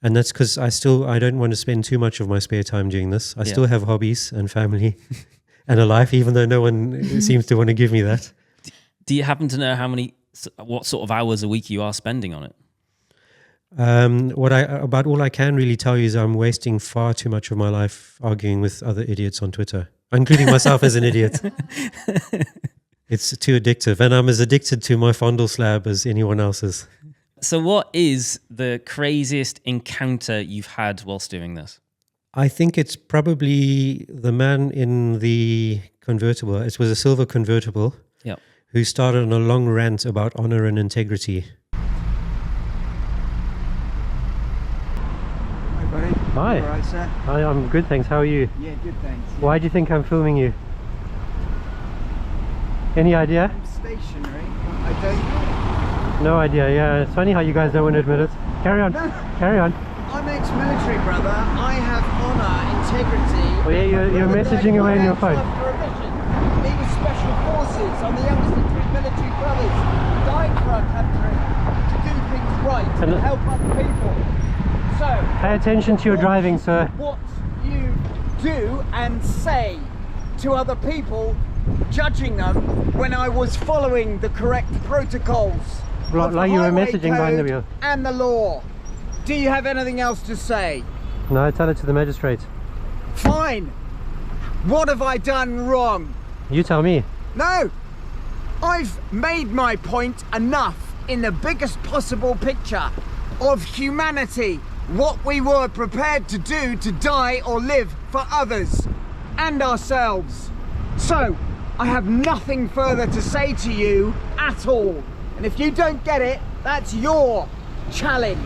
And that's because I don't want to spend too much of my spare time doing this. I still have hobbies and family and a life, even though no one seems to want to give me that. Do you happen to know what sort of hours a week you are spending on it? About all I can really tell you is I'm wasting far too much of my life arguing with other idiots on Twitter, including myself as an idiot. It's too addictive, and I'm as addicted to my fondle slab as anyone else is. So what is the craziest encounter you've had whilst doing this? I think it's probably the man in the convertible. It was a silver convertible. Yeah. Who started on a long rant about honor and integrity. Hi, buddy. Hi. You all right, sir? Hi, I'm good, thanks. How are you? Yeah, good, thanks. Yeah. Why do you think I'm filming you? Any idea? I'm stationary. I don't know. No idea, yeah. It's funny how you guys don't want to admit it. Carry on. No. Carry on. I'm ex-military, brother. I have honour, integrity. Oh yeah, you're messaging away on your phone. For a mission. He was special forces. I'm the youngest of 3 military brothers. Died for our country to do things right and help other people. So Pay attention to your driving, sir. what you do and say to other people, judging them when I was following the correct protocols. Like you were messaging behind the wheel. And the law. Do you have anything else to say? No, tell it to the magistrate. Fine. What have I done wrong? You tell me. No. I've made my point enough in the biggest possible picture of humanity. What we were prepared to do to die or live for others and ourselves. So, I have nothing further to say to you at all. And if you don't get it, that's your challenge.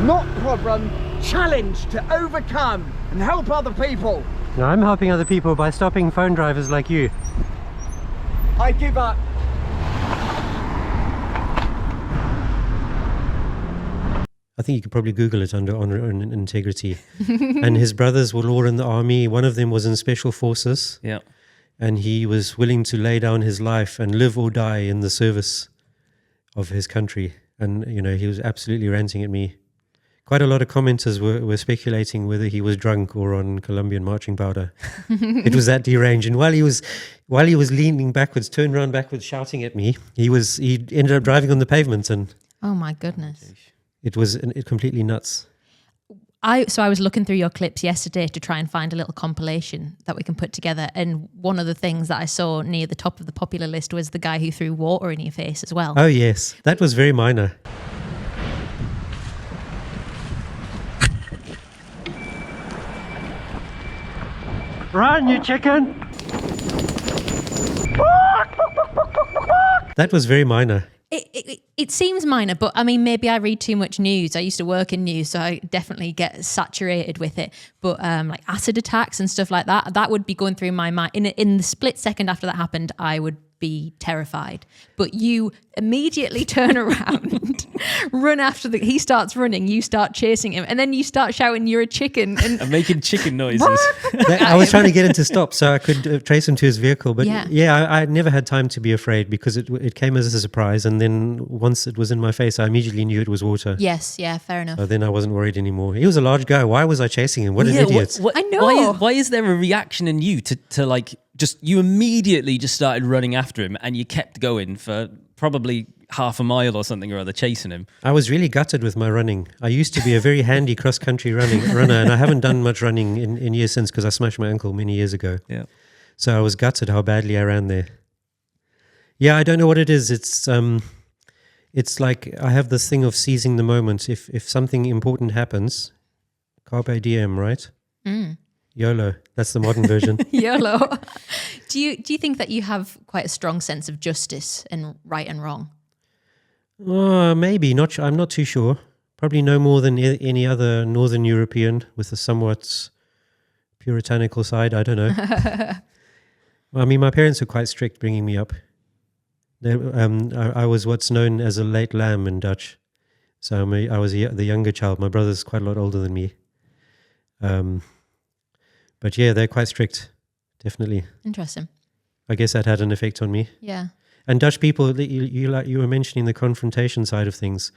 Not problem, challenge to overcome and help other people. No, I'm helping other people by stopping phone drivers like you. I give up. I think you could probably Google it under honor and integrity. And his brothers were all in the army. One of them was in special forces. Yeah. And he was willing to lay down his life and live or die in the service of his country. And, you know, he was absolutely ranting at me. Quite a lot of commenters were speculating whether he was drunk or on Colombian marching powder. It was that deranged. And while he was leaning backwards, turned around backwards, shouting at me, he ended up driving on the pavement, and Oh my goodness. it was completely nuts. So I was looking through your clips yesterday to try and find a little compilation that we can put together. And one of the things that I saw near the top of the popular list was the guy who threw water in your face as well. Oh, yes. That was very minor. Run, you chicken! That was very minor. It seems minor, but I mean, maybe I read too much news. I used to work in news, so I definitely get saturated with it. But like acid attacks and stuff like that would be going through my mind. In the split second after that happened, I would be terrified. But you immediately turn around, run after he starts running, you start chasing him, and then you start shouting, "You're a chicken!" and I'm making chicken noises. I was trying to get him to stop so I could trace him to his vehicle. But I never had time to be afraid because it came as a surprise. And then once it was in my face, I immediately knew it was water. Yes, yeah, fair enough. So then I wasn't worried anymore. He was a large guy. Why was I chasing him? What an idiot. I know. Why is there a reaction in you to like, just, you immediately just started running after him and you kept going for probably half a mile or something or other chasing him? I was really gutted with my running. I used to be a very handy cross-country runner, and I haven't done much running in years since because I smashed my ankle many years ago. Yeah. So I was gutted how badly I ran there. Yeah, I don't know what it is. It's It's like I have this thing of seizing the moment. If something important happens, carpe diem, right? YOLO. That's the modern version. YOLO. Do you think that you have quite a strong sense of justice and right and wrong? Maybe not. I'm not too sure. Probably no more than any other Northern European with a somewhat puritanical side. I don't know. I mean, my parents were quite strict bringing me up. I was what's known as a late lamb in Dutch. So I was the younger child. My brother's quite a lot older than me. But yeah, they're quite strict, definitely. Interesting. I guess that had an effect on me. Yeah. And Dutch people, you were mentioning the confrontation side of things,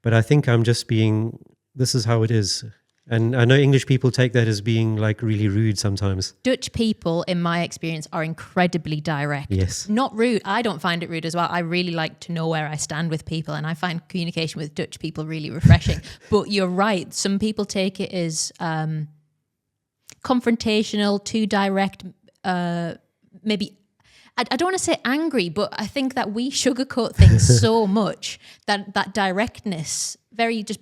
but I think I'm just this is how it is. And I know English people take that as being like really rude sometimes. Dutch people, in my experience, are incredibly direct. Yes. Not rude. I don't find it rude as well. I really like to know where I stand with people, and I find communication with Dutch people really refreshing. But you're right. Some people take it as confrontational, too direct, maybe... I don't want to say angry, but I think that we sugarcoat things so much that directness, very just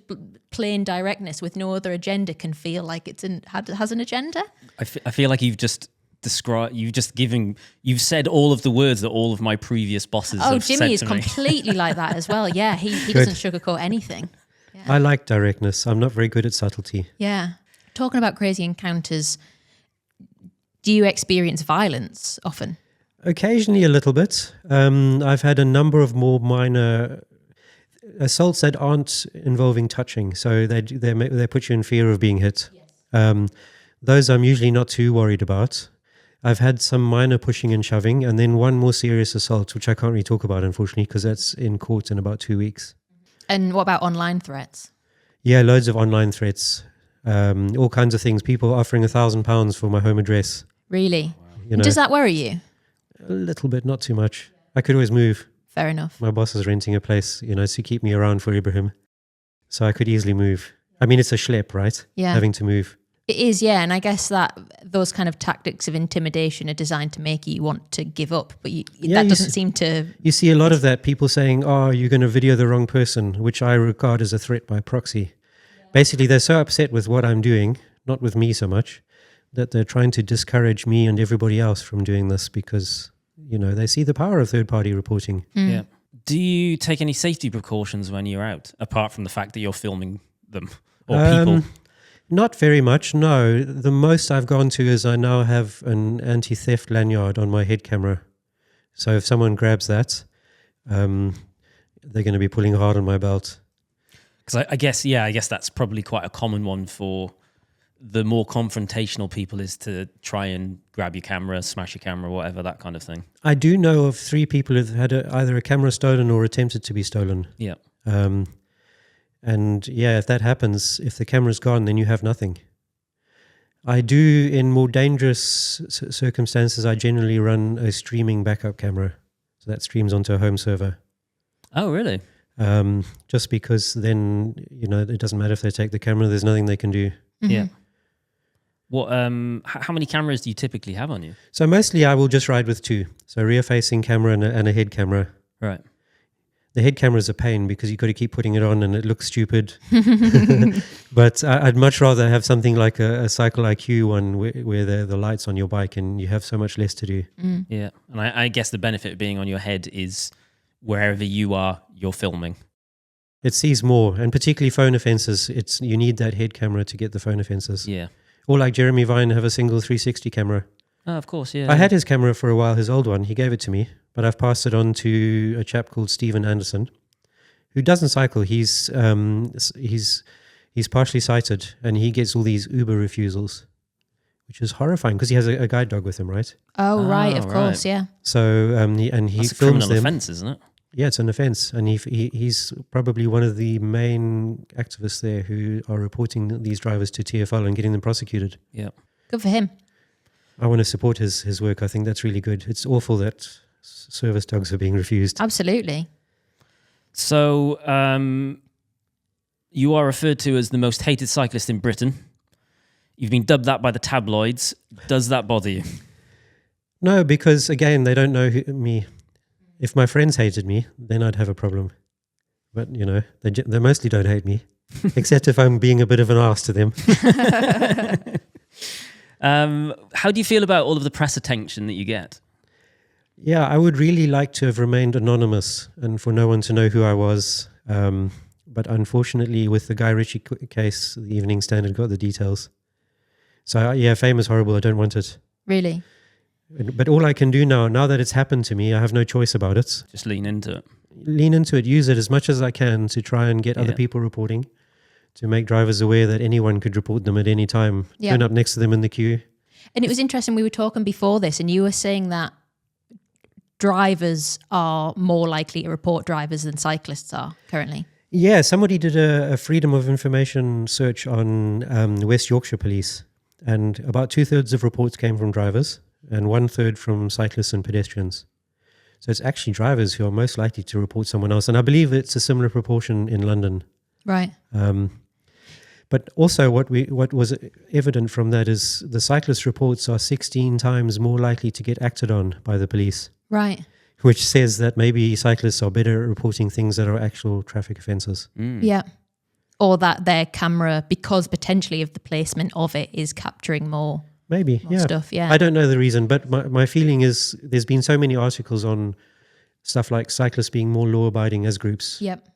plain directness with no other agenda, can feel like has an agenda. I feel like you've just said all of the words that all of my previous bosses have said to me. Jimmy is completely like that as well. Yeah, he doesn't sugarcoat anything. Yeah. I like directness. I'm not very good at subtlety. Yeah. Talking about crazy encounters, do you experience violence often? Occasionally a little bit. I've had a number of more minor assaults that aren't involving touching. So they put you in fear of being hit. Yes. Those I'm usually not too worried about. I've had some minor pushing and shoving, and then one more serious assault, which I can't really talk about, unfortunately, because that's in court in about 2 weeks. And what about online threats? Yeah, loads of online threats. All kinds of things. People offering £1,000 for my home address. Really? Wow. Does that worry you? A little bit, not too much. I could always move. Fair enough. My boss is renting a place, to keep me around for Ibrahim. So I could easily move. I mean, it's a schlep, right? Yeah. Having to move. It is, yeah. And I guess that those kind of tactics of intimidation are designed to make you want to give up. But that doesn't seem to... You see a lot of that. People saying, you're going to video the wrong person, which I regard as a threat by proxy. Yeah. Basically, they're so upset with what I'm doing, not with me so much, that they're trying to discourage me and everybody else from doing this because, they see the power of third-party reporting. Mm. Yeah. Do you take any safety precautions when you're out, apart from the fact that you're filming them or people? Not very much, no. The most I've gone to is I now have an anti-theft lanyard on my head camera. So if someone grabs that, they're going to be pulling hard on my belt. Because I guess that's probably quite a common one for the more confrontational people, is to try and grab your camera, smash your camera, whatever, that kind of thing. I do know of 3 people who've had either a camera stolen or attempted to be stolen. Yeah. And yeah, if that happens, if the camera's gone, then you have nothing. I do, in more dangerous circumstances, I generally run a streaming backup camera. So that streams onto a home server. Oh, really? Just because then, it doesn't matter if they take the camera, there's nothing they can do. Mm-hmm. Yeah. What? How many cameras do you typically have on you? So mostly I will just ride with 2. So rear-facing camera and a head camera. Right. The head camera is a pain because you've got to keep putting it on and it looks stupid. But I'd much rather have something like a Cycle IQ one where the light's on your bike and you have so much less to do. Mm. Yeah. And I guess the benefit of being on your head is wherever you are, you're filming. It sees more, and particularly phone offences. You need that head camera to get the phone offences. Yeah. Or like Jeremy Vine, have a single 360 camera. Oh, of course, yeah. I had his camera for a while, his old one. He gave it to me, but I've passed it on to a chap called Stephen Anderson, who doesn't cycle. He's partially sighted, and he gets all these Uber refusals, which is horrifying because he has a guide dog with him, right? Oh, right, of course, yeah. So he That's films a criminal them. offence, isn't it? Yeah, it's an offence, and he's probably one of the main activists there who are reporting these drivers to TfL and getting them prosecuted. Yeah. Good for him. I want to support his work. I think that's really good. It's awful that service dogs are being refused. Absolutely. So you are referred to as the most hated cyclist in Britain. You've been dubbed that by the tabloids. Does that bother you? No, because again, they don't know me. If my friends hated me, then I'd have a problem. But, they mostly don't hate me, except if I'm being a bit of an arse to them. How do you feel about all of the press attention that you get? Yeah, I would really like to have remained anonymous and for no one to know who I was. But unfortunately, with the Guy Ritchie case, the Evening Standard got the details. So, fame is horrible. I don't want it. Really? But all I can do now that it's happened to me, I have no choice about it. Just lean into it. Lean into it, use it as much as I can to try and get other people reporting, to make drivers aware that anyone could report them at any time. Yeah. Turn up next to them in the queue. And it was interesting, we were talking before this and you were saying that drivers are more likely to report drivers than cyclists are currently. Yeah, somebody did a Freedom of Information search on West Yorkshire Police, and about 2/3 of reports came from drivers and 1/3 from cyclists and pedestrians. So it's actually drivers who are most likely to report someone else. And I believe it's a similar proportion in London. Right. But also what was evident from that is the cyclist reports are 16 times more likely to get acted on by the police. Right. Which says that maybe cyclists are better at reporting things that are actual traffic offences. Yeah. Or that their camera, because potentially of the placement of it, is capturing more. Maybe, stuff, yeah. I don't know the reason, but my feeling is there's been so many articles on stuff like cyclists being more law-abiding as groups. Yep.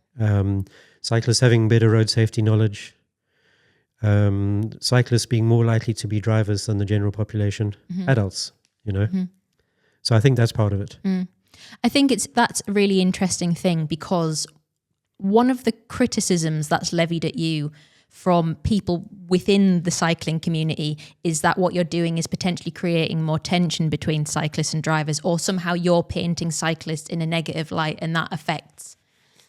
Cyclists having better road safety knowledge. Cyclists being more likely to be drivers than the general population. Adults, So I think that's part of it. I think that's a really interesting thing, because one of the criticisms that's levied at you from people within the cycling community is that what you're doing is potentially creating more tension between cyclists and drivers, or somehow you're painting cyclists in a negative light and that affects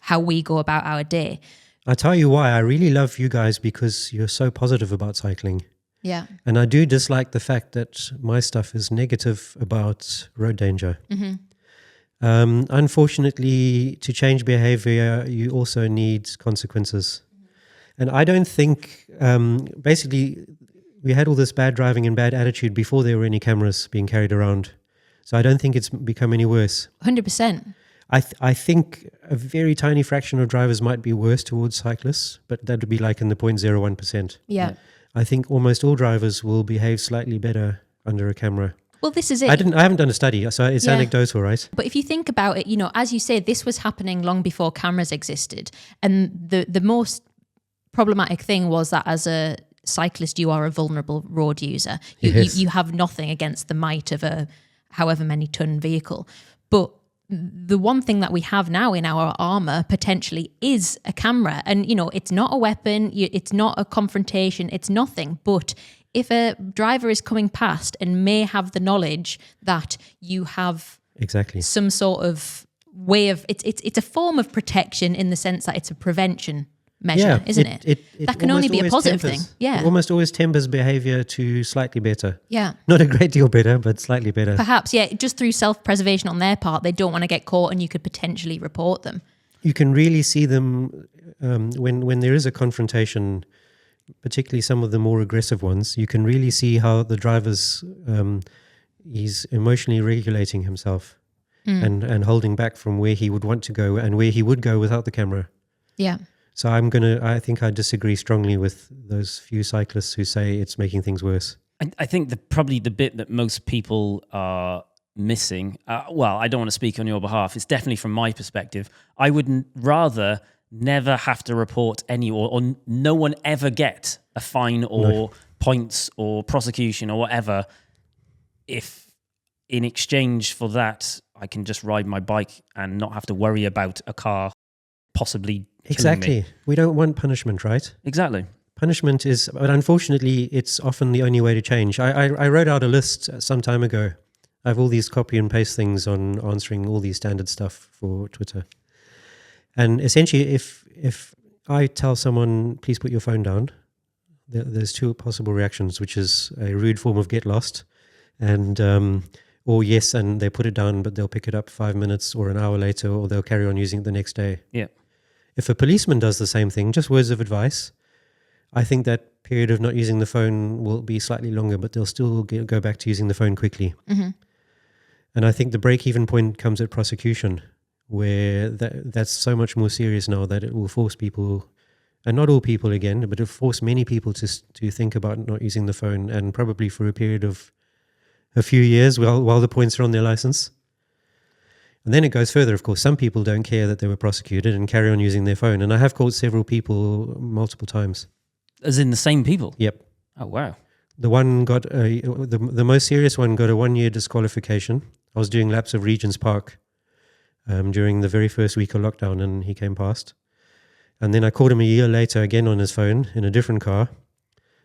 how we go about our day. I tell you why, I really love you guys because you're so positive about cycling. Yeah. And I do dislike the fact that my stuff is negative about road danger. Unfortunately, to change behavior, you also need consequences. And I don't think, basically, we had all this bad driving and bad attitude before there were any cameras being carried around. So I don't think it's become any worse. 100%. I think a very tiny fraction of drivers might be worse towards cyclists, but that would be like in the 0.01%. Yeah. I think almost all drivers will behave slightly better under a camera. Well, this is it. I haven't done a study, so it's anecdotal, right? But if you think about it, as you say, this was happening long before cameras existed. And the most problematic thing was that as a cyclist, you are a vulnerable road user. You have nothing against the might of a however many ton vehicle. But the one thing that we have now in our armor potentially is a camera. And, it's not a weapon, it's not a confrontation, it's nothing. But if a driver is coming past and may have the knowledge that you have some sort of way of, it's a form of protection in the sense that it's a prevention measure, isn't it? That can only be a positive thing. Yeah. It almost always tempers behavior to slightly better. Yeah. Not a great deal better, but slightly better. Perhaps, yeah. Just through self-preservation on their part, they don't want to get caught and you could potentially report them. You can really see them when there is a confrontation, particularly some of the more aggressive ones. You can really see how the driver's, he's emotionally regulating himself and holding back from where he would want to go and where he would go without the camera. Yeah. So I think I disagree strongly with those few cyclists who say it's making things worse. I think probably the bit that most people are missing, well, I don't want to speak on your behalf, it's definitely from my perspective, I would rather never have to report any or no one ever get a fine or points or prosecution or whatever if in exchange for that I can just ride my bike and not have to worry about a car possibly Exactly. Me. We don't want punishment, right? Exactly. Punishment is, but unfortunately, it's often the only way to change. I wrote out a list some time ago. I have all these copy and paste things on answering all these standard stuff for Twitter. And essentially, if I tell someone, please put your phone down, there's two possible reactions, which is a rude form of get lost, and or yes, and they put it down, but they'll pick it up 5 minutes or an hour later, or they'll carry on using it the next day. Yeah. If a policeman does the same thing, just words of advice, I think that period of not using the phone will be slightly longer, but they'll still go back to using the phone quickly. Mm-hmm. And I think the break-even point comes at prosecution. where that's so much more serious now that it will force people, and not all people again, but it'll force many people to think about not using the phone, and probably for a period of a few years while the points are on their license. And then it goes further, of course. Some people don't care that they were prosecuted and carry on using their phone. And I have caught several people multiple times. As in the same people? Yep. Oh, wow. The one got the most serious one got a 1-year disqualification. I was doing laps of Regent's Park during the very first week of lockdown, and he came past. And then I caught him a year later again on his phone in a different car.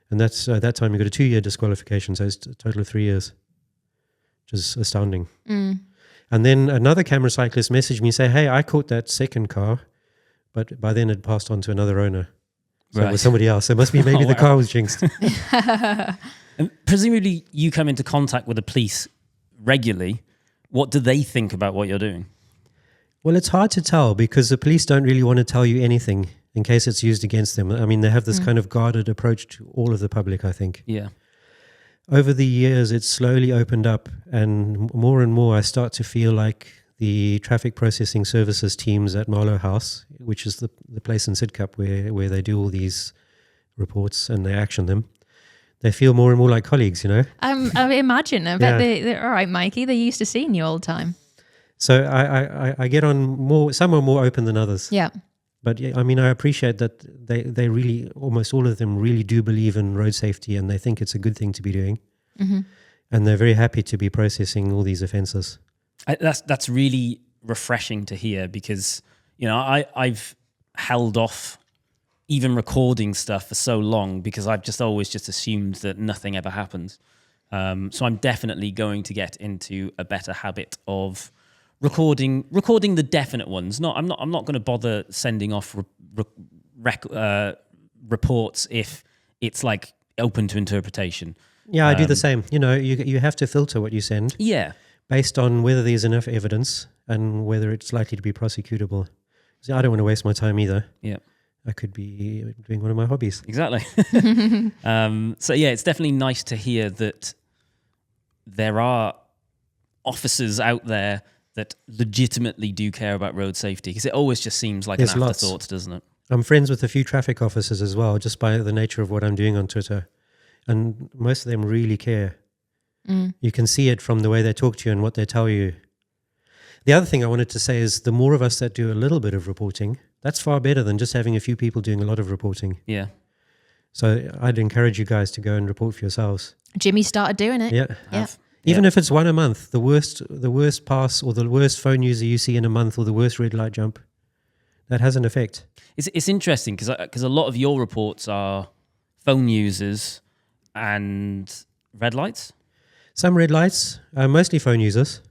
And that's that time he got a 2-year disqualification. So it's a total of 3 years, which is astounding. And then another camera cyclist messaged me, say, hey, I caught that second car, but by then it passed on to another owner. So it was somebody else. It must be maybe the car was jinxed. And presumably you come into contact with the police regularly. What do they think about what you're doing? Well, it's hard to tell because the police don't really want to tell you anything in case it's used against them. I mean, they have this kind of guarded approach to all of the public, I think. Yeah. Over the years, it's slowly opened up, and more I start to feel like the traffic processing services teams at Marlow House, which is the place in Sidcup where they do all these reports and they action them, they feel more and more like colleagues, you know? I imagine. I bet they're all right, Mikey. They're used to seeing you all the time. So I get on more, some are more open than others. Yeah. But I mean, I appreciate that they really, almost all of them really do believe in road safety, and they think it's a good thing to be doing. And they're very happy to be processing all these offences. That's really refreshing to hear because, you know, I've held off even recording stuff for so long because I've just always just assumed that nothing ever happens. So I'm definitely going to get into a better habit of recording the definite ones. I'm not going to bother sending off reports if it's like open to interpretation. Yeah, I do the same. You know, you have to filter what you send. Yeah. Based on whether there's enough evidence and whether it's likely to be prosecutable. So I don't want to waste my time either. Yeah. I could be doing one of my hobbies. Exactly. So yeah, it's definitely nice to hear that there are officers out there that legitimately do care about road safety, because it always just seems like There's an afterthought, doesn't it? I'm friends with a few traffic officers as well, just by the nature of what I'm doing on Twitter. And most of them really care. You can see it from the way they talk to you and what they tell you. The other thing I wanted to say is the more of us that do a little bit of reporting, that's far better than just having a few people doing a lot of reporting. Yeah. So I'd encourage you guys to go and report for yourselves. Jimmy started doing it. Yeah. Even if it's one a month, the worst pass or the worst phone user you see in a month or the worst red light jump, that has an effect. It's interesting because a lot of your reports are phone users and red lights. Some red lights, mostly phone users.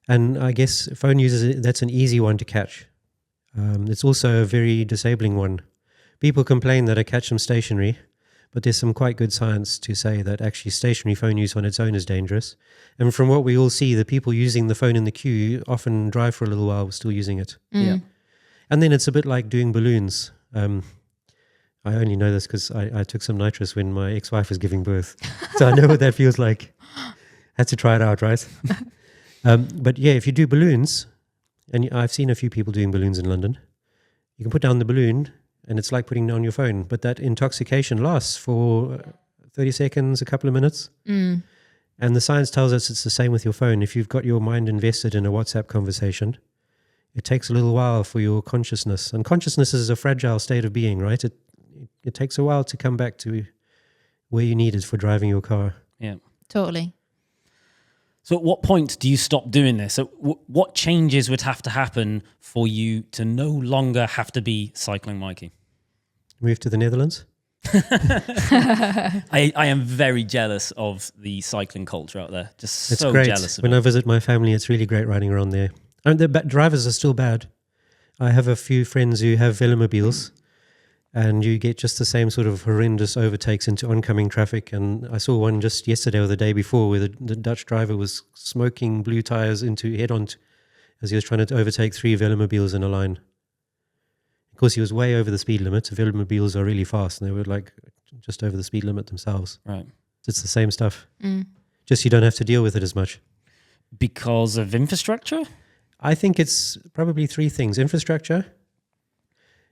And I guess phone users, that's an easy one to catch. It's also a very disabling one. People complain that I catch them stationary, but there's some quite good science to say that actually stationary phone use on its own is dangerous. And from what we all see, the people using the phone in the queue often drive for a little while still using it. Yeah. And then it's a bit like doing balloons. I only know this because I took some nitrous when my ex-wife was giving birth. So I know what that feels like. Had to try it out, right? But yeah, if you do balloons, and I've seen a few people doing balloons in London, you can put down the balloon and it's like putting down your phone. But that intoxication lasts for 30 seconds, a couple of minutes. And the science tells us it's the same with your phone. If you've got your mind invested in a WhatsApp conversation, it takes a little while for your consciousness. And consciousness is a fragile state of being, right? It takes a while to come back to where you need it for driving your car. Yeah. Totally. So at what point do you stop doing this? So what changes would have to happen for you to no longer have to be cycling Mikey? Move to the Netherlands? I am very jealous of the cycling culture out there. Just It's so great. jealous of When it. I visit my family, it's really great riding around there. And the drivers are still bad. I have a few friends who have velomobiles, and you get just the same sort of horrendous overtakes into oncoming traffic. And I saw one just yesterday or the day before where the Dutch driver was smoking blue tires into head-on as he was trying to overtake 3 velomobiles in a line. Of course, he was way over the speed limit. Velomobiles are really fast, and they were like just over the speed limit themselves. Right. It's the same stuff. Just you don't have to deal with it as much. Because of infrastructure? I think it's probably three things: infrastructure,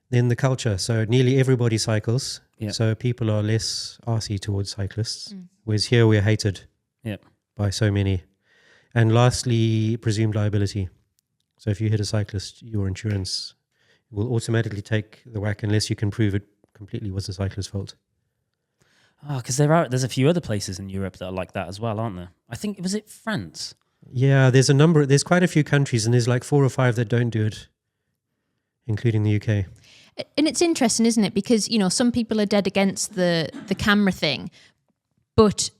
then the culture. So nearly everybody cycles. Yeah. So people are less arsey towards cyclists, whereas here we're hated by so many. And lastly, presumed liability. So if you hit a cyclist, your insurance will automatically take the whack unless you can prove it completely was the cyclist's fault. Oh, because there's a few other places in Europe that are like that as well, aren't there? I think, was it France? Yeah, there's quite a few countries, and there's like 4 or 5 that don't do it, including the UK. And it's interesting, isn't it? Because, you know, some people are dead against the camera thing, but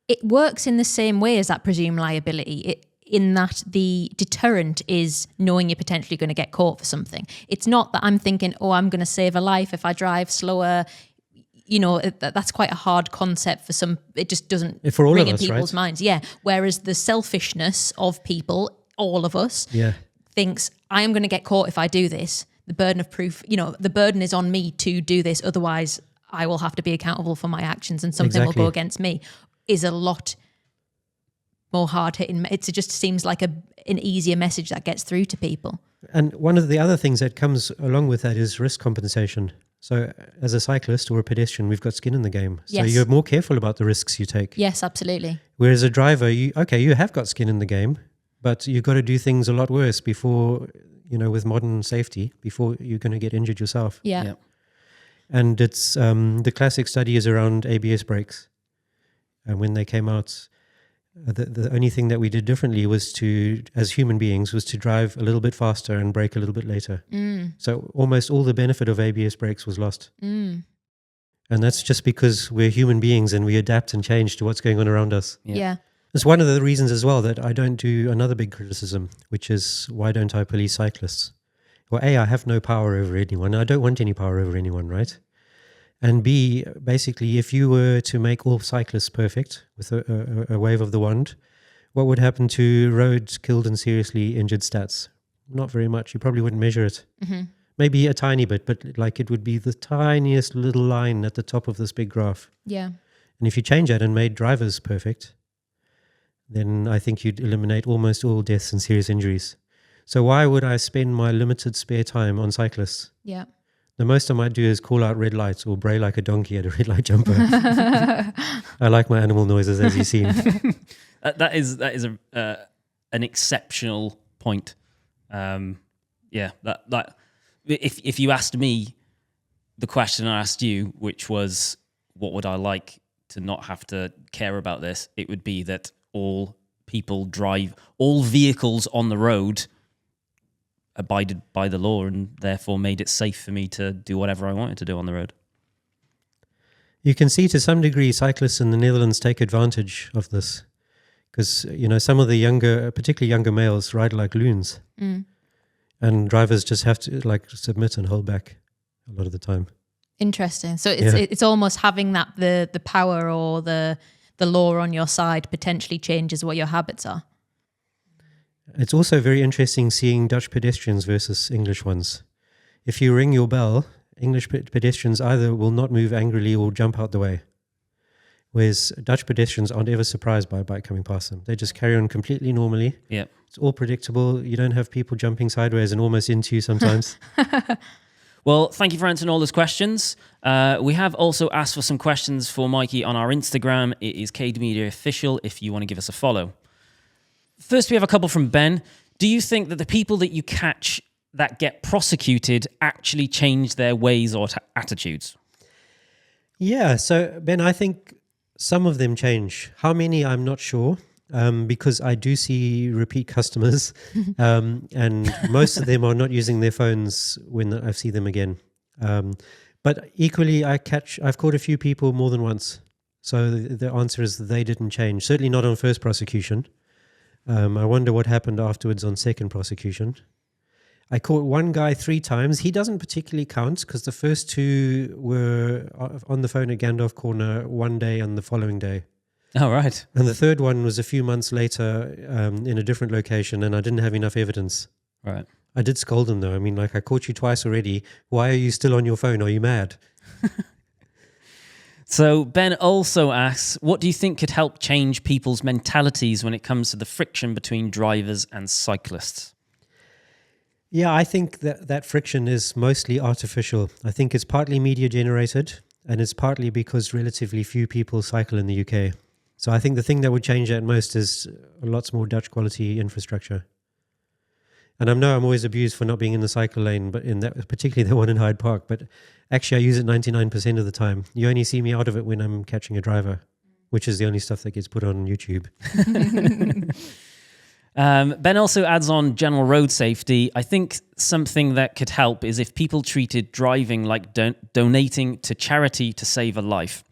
it works in the same way as that presumed liability, in that the deterrent is knowing you're potentially going to get caught for something. It's not that I'm thinking, oh, I'm going to save a life if I drive slower. You know, that's quite a hard concept for some. It just doesn't ring in people's minds. Yeah. Whereas the selfishness of people, all of us, thinks, I am going to get caught if I do this. The burden of proof, you know, the burden is on me to do this. Otherwise, I will have to be accountable for my actions and something will go against me, is a lot more hard-hitting. It just seems like an easier message that gets through to people. And one of the other things that comes along with that is risk compensation. So as a cyclist or a pedestrian, we've got skin in the game. So you're more careful about the risks you take. Yes, absolutely. Whereas a driver, you have got skin in the game, but you've got to do things a lot worse before, you know, with modern safety, before you're going to get injured yourself. Yeah. And it's the classic study is around ABS brakes. And when they came out, the only thing that we did differently was to, as human beings, was to drive a little bit faster and brake a little bit later. So almost all the benefit of ABS brakes was lost. And that's just because we're human beings and we adapt and change to what's going on around us. Yeah. It's one of the reasons as well that I don't do another big criticism, which is, why don't I police cyclists? Well, A, I have no power over anyone. I don't want any power over anyone, right? And B, basically, if you were to make all cyclists perfect with a wave of the wand, what would happen to road killed and seriously injured stats? Not very much. You probably wouldn't measure it. Maybe a tiny bit, but like it would be the tiniest little line at the top of this big graph. Yeah. And if you change that and made drivers perfect, then I think you'd eliminate almost all deaths and serious injuries. So why would I spend my limited spare time on cyclists? Yeah. The most I might do is call out red lights or bray like a donkey at a red light jumper. I like my animal noises, as you've seen. That is an exceptional point. That if you asked me the question I asked you, which was, what would I like to not have to care about this? It would be that all vehicles on the road abided by the law and therefore made it safe for me to do whatever I wanted to do on the road. You can see to some degree cyclists in the Netherlands take advantage of this because, you know, some of the younger, particularly younger males, ride like loons. And drivers just have to like submit and hold back a lot of the time. Interesting. So it's almost having that the power or the law on your side potentially changes what your habits are. It's also very interesting seeing Dutch pedestrians versus English ones. If you ring your bell, English pedestrians either will not move angrily or jump out the way. Whereas Dutch pedestrians aren't ever surprised by a bike coming past them. They just carry on completely normally. Yeah. It's all predictable. You don't have people jumping sideways and almost into you sometimes. Well, thank you for answering all those questions. We have also asked for some questions for Mikey on our Instagram. It is CADE Media Official if you want to give us a follow. First, we have a couple from Ben. Do you think that the people that you catch that get prosecuted actually change their ways or attitudes? Yeah, so Ben, I think some of them change. How many, I'm not sure, because I do see repeat customers, and most of them are not using their phones when I see them again. But equally, I've caught a few people more than once. So the answer is that they didn't change, certainly not on first prosecution. I wonder what happened afterwards on second prosecution. I caught one guy 3 times. He doesn't particularly count because the first 2 were on the phone at Gandalf Corner one day and the following day. Oh, right. And the third one was a few months later in a different location, and I didn't have enough evidence. Right. I did scold him, though. I mean, like, I caught you twice already. Why are you still on your phone? Are you mad? So Ben also asks, what do you think could help change people's mentalities when it comes to the friction between drivers and cyclists? Yeah, I think that friction is mostly artificial. I think it's partly media generated, and it's partly because relatively few people cycle in the UK. So I think the thing that would change that most is lots more Dutch quality infrastructure. And I know I'm always abused for not being in the cycle lane, but in that, particularly the one in Hyde Park. But actually, I use it 99% of the time. You only see me out of it when I'm catching a driver, which is the only stuff that gets put on YouTube. Ben also adds on general road safety. I think something that could help is if people treated driving like donating to charity to save a life.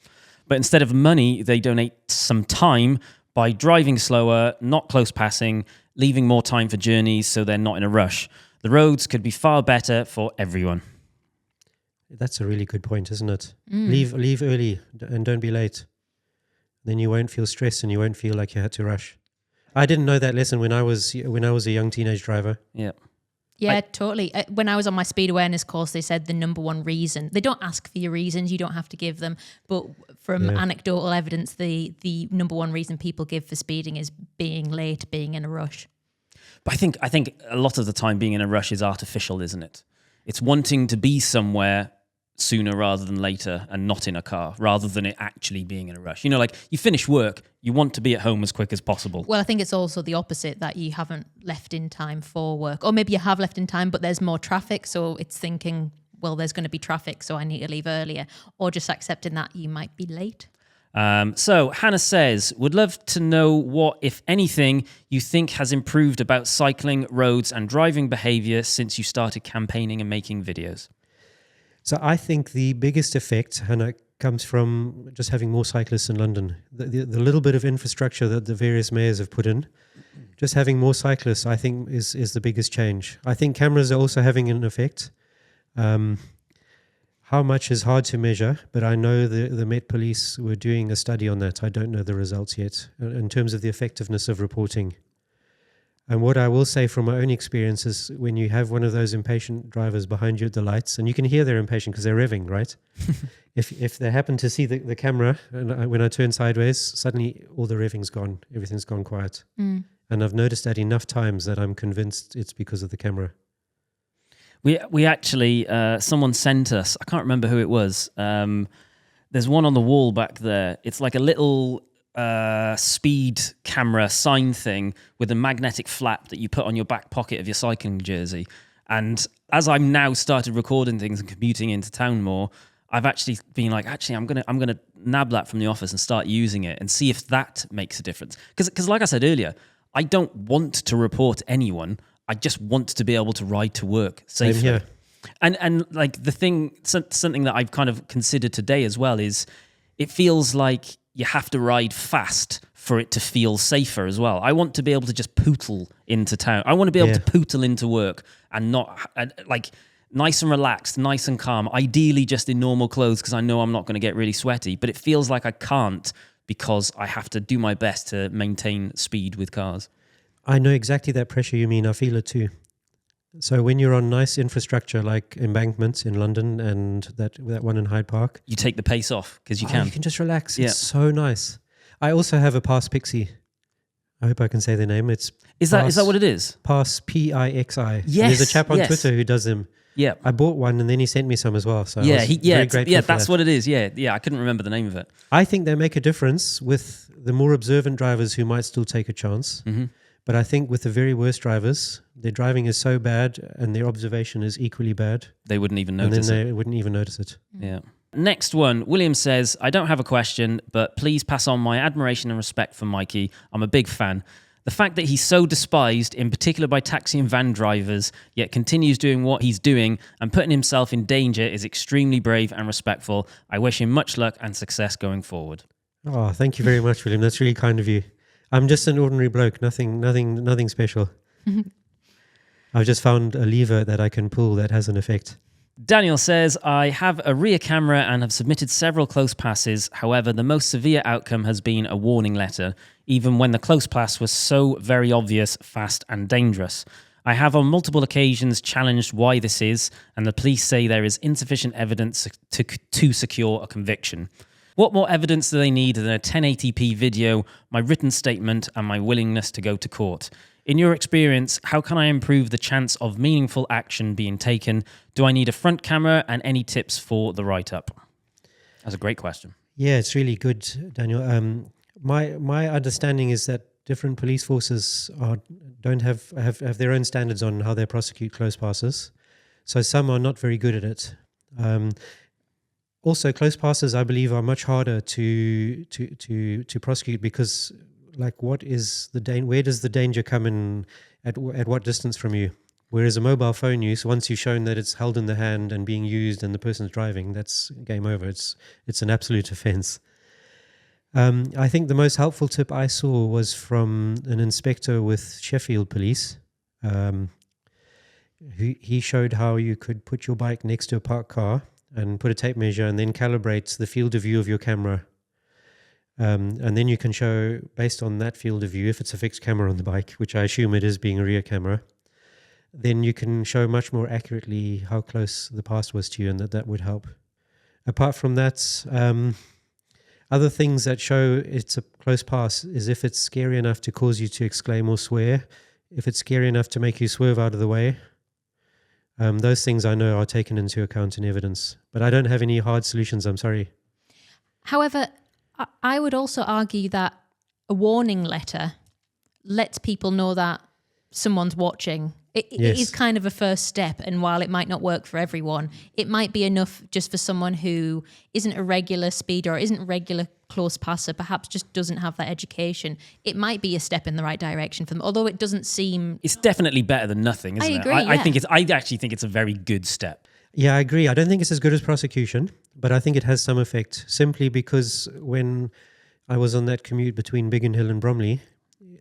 But instead of money, they donate some time by driving slower, not close passing, leaving more time for journeys so they're not in a rush. The roads could be far better for everyone. That's a really good point, isn't it? Leave early and don't be late. Then you won't feel stressed and you won't feel like you had to rush. I didn't know that lesson when I was a young teenage driver. Yeah. Yeah, totally. When I was on my speed awareness course, they said the number one reason, they don't ask for your reasons, you don't have to give them, but from anecdotal evidence, the number one reason people give for speeding is being late, being in a rush. But I think a lot of the time being in a rush is artificial, isn't it? It's wanting to be somewhere sooner rather than later and not in a car, rather than it actually being in a rush. You know, like you finish work, you want to be at home as quick as possible. Well, I think it's also the opposite, that you haven't left in time for work. Or maybe you have left in time, but there's more traffic. So it's thinking, well, there's going to be traffic, so I need to leave earlier. Or just accepting that you might be late. So Hannah says, would love to know what, if anything, you think has improved about cycling, roads and driving behaviour since you started campaigning and making videos. So I think the biggest effect, Hannah, comes from just having more cyclists in London. The little bit of infrastructure that the various mayors have put in, just having more cyclists, I think, is the biggest change. I think cameras are also having an effect. How much is hard to measure, but I know the Met Police were doing a study on that. I don't know the results yet, in terms of the effectiveness of reporting. And what I will say from my own experience is when you have one of those impatient drivers behind you at the lights, and you can hear they're impatient because they're revving, right? If they happen to see the camera, and when I turn sideways, suddenly all the revving's gone. Everything's gone quiet. And I've noticed that enough times that I'm convinced it's because of the camera. We actually, someone sent us, I can't remember who it was. There's one on the wall back there. It's like a little speed camera sign thing with a magnetic flap that you put on your back pocket of your cycling jersey. And as I'm now started recording things and commuting into town more, I've actually been like, I'm gonna nab that from the office and start using it and see if that makes a difference. Because like I said earlier, I don't want to report anyone. I just want to be able to ride to work safely. Same here. And like the thing, something that I've kind of considered today as well is it feels like you have to ride fast for it to feel safer as well. I want to be able to just pootle into town. I want to be able to pootle into work and not like nice and relaxed, nice and calm, ideally just in normal clothes because I know I'm not going to get really sweaty, but it feels like I can't because I have to do my best to maintain speed with cars. I know exactly that pressure you mean. I feel it too. So when you're on nice infrastructure like embankments in London and that one in Hyde Park, you take the pace off because you can. You can just relax. It's so nice. I also have a Pass Pixie. I hope I can say the name. Is that what it is? Pass Pixi. Yes. There's a chap on Twitter who does them. Yeah. I bought one and then he sent me some as well. So very grateful for that's that. what it is. Yeah. I couldn't remember the name of it. I think they make a difference with the more observant drivers who might still take a chance. Mm-hmm. But I think with the very worst drivers, their driving is so bad and their observation is equally bad. They wouldn't even notice they wouldn't even notice it. Yeah. Next one, William says, I don't have a question, but please pass on my admiration and respect for Mikey. I'm a big fan. The fact that he's so despised, in particular by taxi and van drivers, yet continues doing what he's doing and putting himself in danger is extremely brave and respectful. I wish him much luck and success going forward. Oh, thank you very much, William. That's really kind of you. I'm just an ordinary bloke, nothing special. I've just found a lever that I can pull that has an effect. Daniel says, I have a rear camera and have submitted several close passes. However, the most severe outcome has been a warning letter, even when the close pass was so very obvious, fast and dangerous. I have on multiple occasions challenged why this is, and the police say there is insufficient evidence to secure a conviction. What more evidence do they need than a 1080p video, my written statement, and my willingness to go to court? In your experience, how can I improve the chance of meaningful action being taken? Do I need a front camera, and any tips for the write-up? That's a great question. Yeah, it's really good, Daniel. My understanding is that different police forces don't have their own standards on how they prosecute close passes. So some are not very good at it. Also, close passes, I believe, are much harder to prosecute because, like, what is the where does the danger come in? At what distance from you? Whereas a mobile phone use, once you've shown that it's held in the hand and being used and the person's driving, that's game over. It's an absolute offence. I think the most helpful tip I saw was from an inspector with Sheffield Police. He showed how you could put your bike next to a parked car and put a tape measure and then calibrate the field of view of your camera. And then you can show, based on that field of view, if it's a fixed camera on the bike, which I assume it is being a rear camera, then you can show much more accurately how close the pass was to you, and that would help. Apart from that, other things that show it's a close pass is if it's scary enough to cause you to exclaim or swear, if it's scary enough to make you swerve out of the way. Those things I know are taken into account in evidence, but I don't have any hard solutions, I'm sorry. However, I would also argue that a warning letter lets people know that someone's watching. It is kind of a first step, and while it might not work for everyone, it might be enough just for someone who isn't a regular speeder or isn't a regular close passer, perhaps just doesn't have that education. It might be a step in the right direction for them, although it doesn't seem... It's definitely better than nothing, isn't it? I agree, I actually think it's a very good step. Yeah, I agree. I don't think it's as good as prosecution, but I think it has some effect, simply because when I was on that commute between Biggin Hill and Bromley,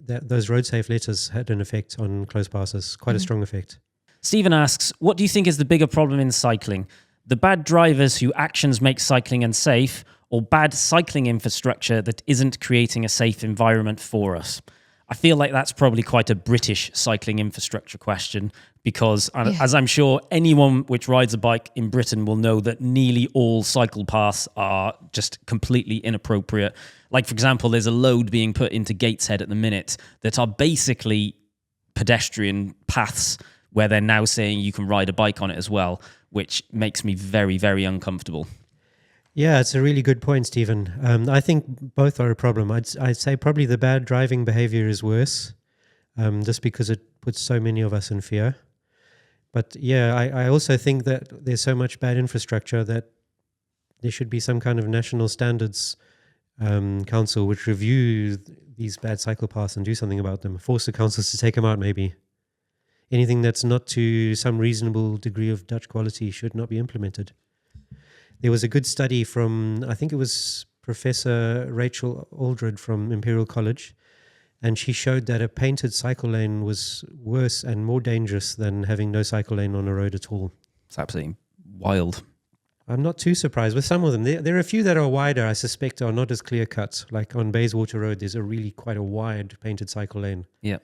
those road safe letters had an effect on close passes, quite a strong effect. Stephen asks, what do you think is the bigger problem in cycling? The bad drivers whose actions make cycling unsafe, or bad cycling infrastructure that isn't creating a safe environment for us? I feel like that's probably quite a British cycling infrastructure question, because as I'm sure anyone which rides a bike in Britain will know, that nearly all cycle paths are just completely inappropriate. Like, for example, there's a load being put into Gateshead at the minute that are basically pedestrian paths where they're now saying you can ride a bike on it as well, which makes me very, very uncomfortable. Yeah, it's a really good point, Stephen. I think both are a problem. I'd say probably the bad driving behavior is worse, just because it puts so many of us in fear. But yeah, I also think that there's so much bad infrastructure that there should be some kind of national standards council which review these bad cycle paths and do something about them. Force the councils to take them out, maybe. Anything that's not to some reasonable degree of Dutch quality should not be implemented. There was a good study from, I think it was Professor Rachel Aldred from Imperial College, and she showed that a painted cycle lane was worse and more dangerous than having no cycle lane on a road at all. It's absolutely wild. I'm not too surprised with some of them. There are a few that are wider, I suspect, are not as clear cut. Like on Bayswater Road, there's a really quite a wide painted cycle lane. Yeah.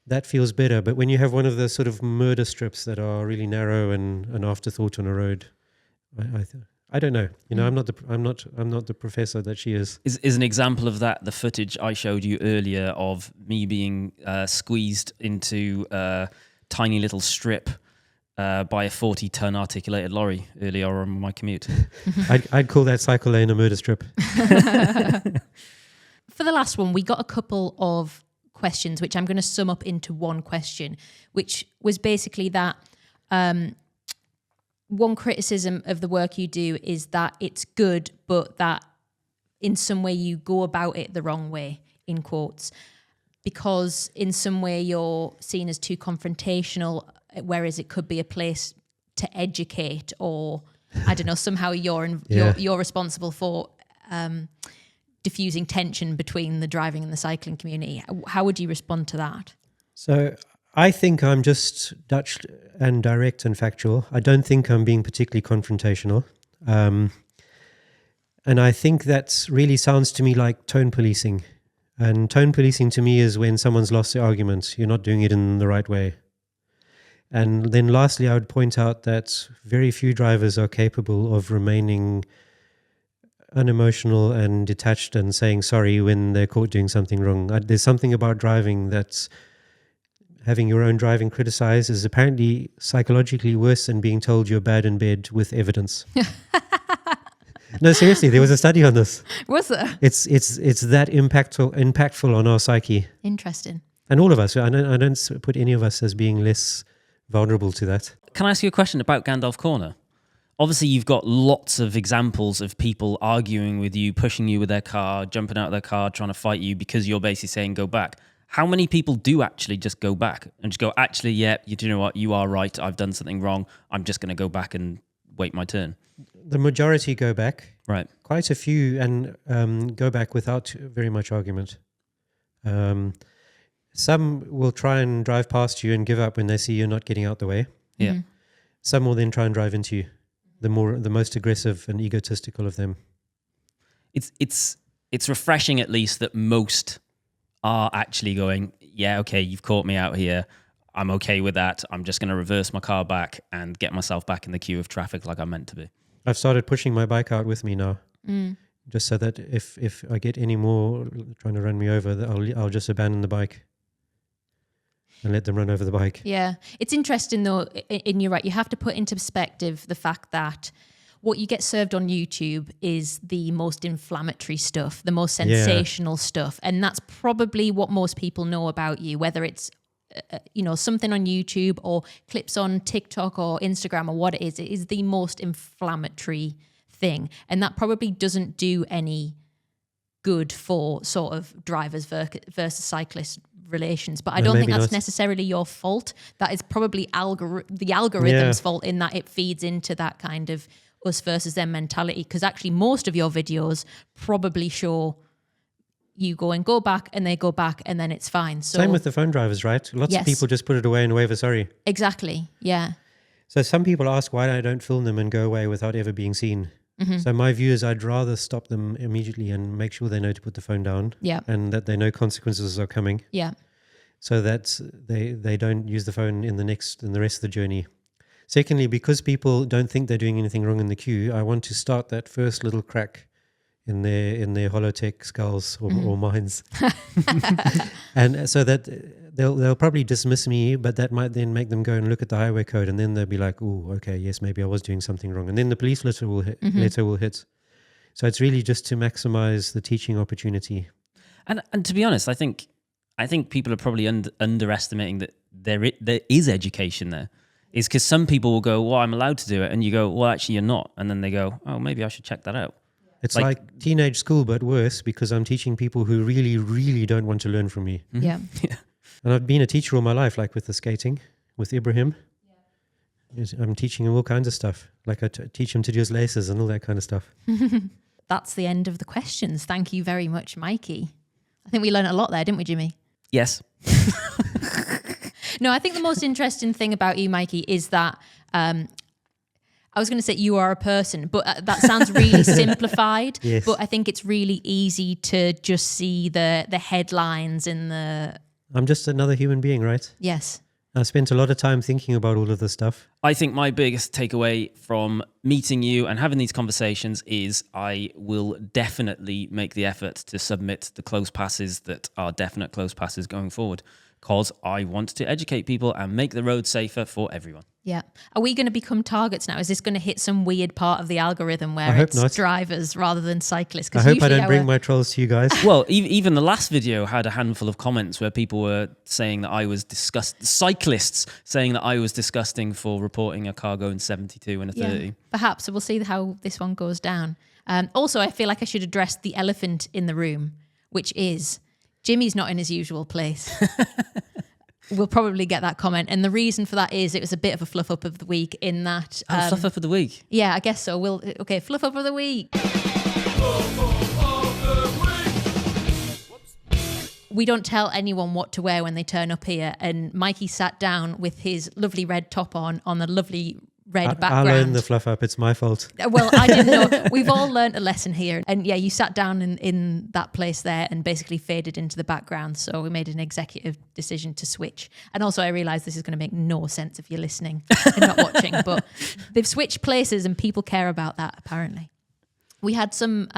That feels better. But when you have one of the sort of murder strips that are really narrow and an afterthought on a road, I don't know. You know, I'm not the professor that she is. Is an example of that the footage I showed you earlier of me being squeezed into a tiny little strip by a 40-ton articulated lorry earlier on my commute. I'd call that cycle lane a murder strip. For the last one, we got a couple of questions, which I'm going to sum up into one question, which was basically that one criticism of the work you do is that it's good, but that in some way you go about it the wrong way, in quotes, because in some way you're seen as too confrontational, whereas it could be a place to educate, or I don't know, somehow you're responsible for diffusing tension between the driving and the cycling community. How would you respond to that? So I think I'm just Dutch and direct and factual. I don't think I'm being particularly confrontational. And I think that really sounds to me like tone policing. And tone policing to me is when someone's lost the argument. You're not doing it in the right way. And then lastly, I would point out that very few drivers are capable of remaining unemotional and detached and saying sorry when they're caught doing something wrong. There's something about driving that's having your own driving criticized is apparently psychologically worse than being told you're bad in bed with evidence. No, seriously, there was a study on this. Was there? It's that impactful on our psyche. Interesting. And all of us. I don't put any of us as being less vulnerable to that. Can I ask you a question about Gandalf Corner? Obviously, you've got lots of examples of people arguing with you, pushing you with their car, jumping out of their car, trying to fight you because you're basically saying go back. How many people do actually just go back and just go, actually, yeah, you know what, you are right, I've done something wrong, I'm just going to go back and wait my turn? The majority go back. Right. Quite a few and go back without very much argument. Some will try and drive past you and give up when they see you're not getting out the way. Yeah. Some will then try and drive into you. The most aggressive and egotistical of them. It's refreshing at least that most are actually going, yeah, okay, you've caught me out here. I'm okay with that. I'm just going to reverse my car back and get myself back in the queue of traffic like I'm meant to be. I've started pushing my bike out with me now. Just so that if I get any more trying to run me over, I'll just abandon the bike and let them run over the bike. Yeah. It's interesting though, and you're right, you have to put into perspective the fact that what you get served on YouTube is the most inflammatory stuff, the most sensational stuff. And that's probably what most people know about you, whether it's something on YouTube or clips on TikTok or Instagram or what it is the most inflammatory thing. And that probably doesn't do any good for sort of drivers versus cyclists relations. But I don't think that's necessarily your fault. That is probably the algorithm's fault in that it feeds into that kind of us versus them mentality. Because actually most of your videos probably show you go back and they go back and then it's fine. So same with the phone drivers, right? Lots of people just put it away and wave a sorry. Exactly, yeah. So some people ask why I don't film them and go away without ever being seen. So my view is I'd rather stop them immediately and make sure they know to put the phone down. Yeah. And that they know consequences are coming. Yeah. So that they don't use the phone in the rest of the journey. Secondly, because people don't think they're doing anything wrong in the queue, I want to start that first little crack in their holotech skulls or minds. And so that they'll probably dismiss me, but that might then make them go and look at the highway code, and then they'll be like, oh, okay, yes, maybe I was doing something wrong. And then the police letter will hit. So it's really just to maximize the teaching opportunity. And to be honest, I think people are probably underestimating that there is education there. Is because some people will go, well, I'm allowed to do it. And you go, well, actually, you're not. And then they go, oh, maybe I should check that out. It's like teenage school, but worse, because I'm teaching people who really, really don't want to learn from me. Yeah. And I've been a teacher all my life, like with the skating, with Ibrahim. I'm teaching him all kinds of stuff. Like I teach him to do his laces and all that kind of stuff. That's the end of the questions. Thank you very much, Mikey. I think we learned a lot there, didn't we, Jimmy? Yes. No, I think the most interesting thing about you, Mikey, is that I was going to say you are a person, but that sounds really simplified. Yes. But I think it's really easy to just see the headlines and the... I'm just another human being, right? Yes. I spent a lot of time thinking about all of this stuff. I think my biggest takeaway from meeting you and having these conversations is I will definitely make the effort to submit the close passes that are definite close passes going forward, because I want to educate people and make the road safer for everyone. Yeah. Are we going to become targets now? Is this going to hit some weird part of the algorithm where it's drivers rather than cyclists? I hope I don't bring my trolls to you guys. Well, even the last video had a handful of comments where people were saying that I was cyclists saying that I was disgusting for reporting a car going 72 and a 30. Yeah, perhaps. So we'll see how this one goes down. Also, I feel like I should address the elephant in the room, which is Jimmy's not in his usual place. We'll probably get that comment. And the reason for that is it was a bit of a fluff up of the week in that... fluff up of the week? Yeah, I guess so. Okay, fluff up of the week. We don't tell anyone what to wear when they turn up here. And Mikey sat down with his lovely red top on a lovely red background. I'll own the fluff up. It's my fault. Well, I didn't know. We've all learnt a lesson here. And yeah, you sat down in that place there and basically faded into the background. So we made an executive decision to switch. And also I realised this is going to make no sense if you're listening and not watching. But they've switched places and people care about that, apparently. We had some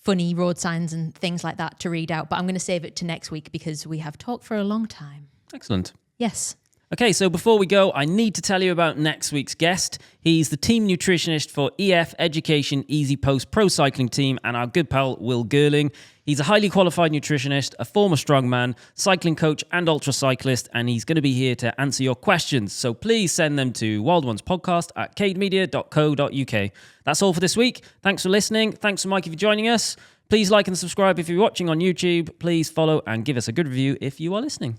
funny road signs and things like that to read out, but I'm going to save it to next week because we have talked for a long time. Excellent. Yes. Okay, so before we go, I need to tell you about next week's guest. He's the team nutritionist for EF Education Easy Post Pro Cycling Team and our good pal, Will Girling. He's a highly qualified nutritionist, a former strongman, cycling coach and ultra cyclist, and he's going to be here to answer your questions. So please send them to wildonespodcast@cademedia.co.uk. That's all for this week. Thanks for listening. Thanks to Mikey for joining us. Please like and subscribe if you're watching on YouTube. Please follow and give us a good review if you are listening.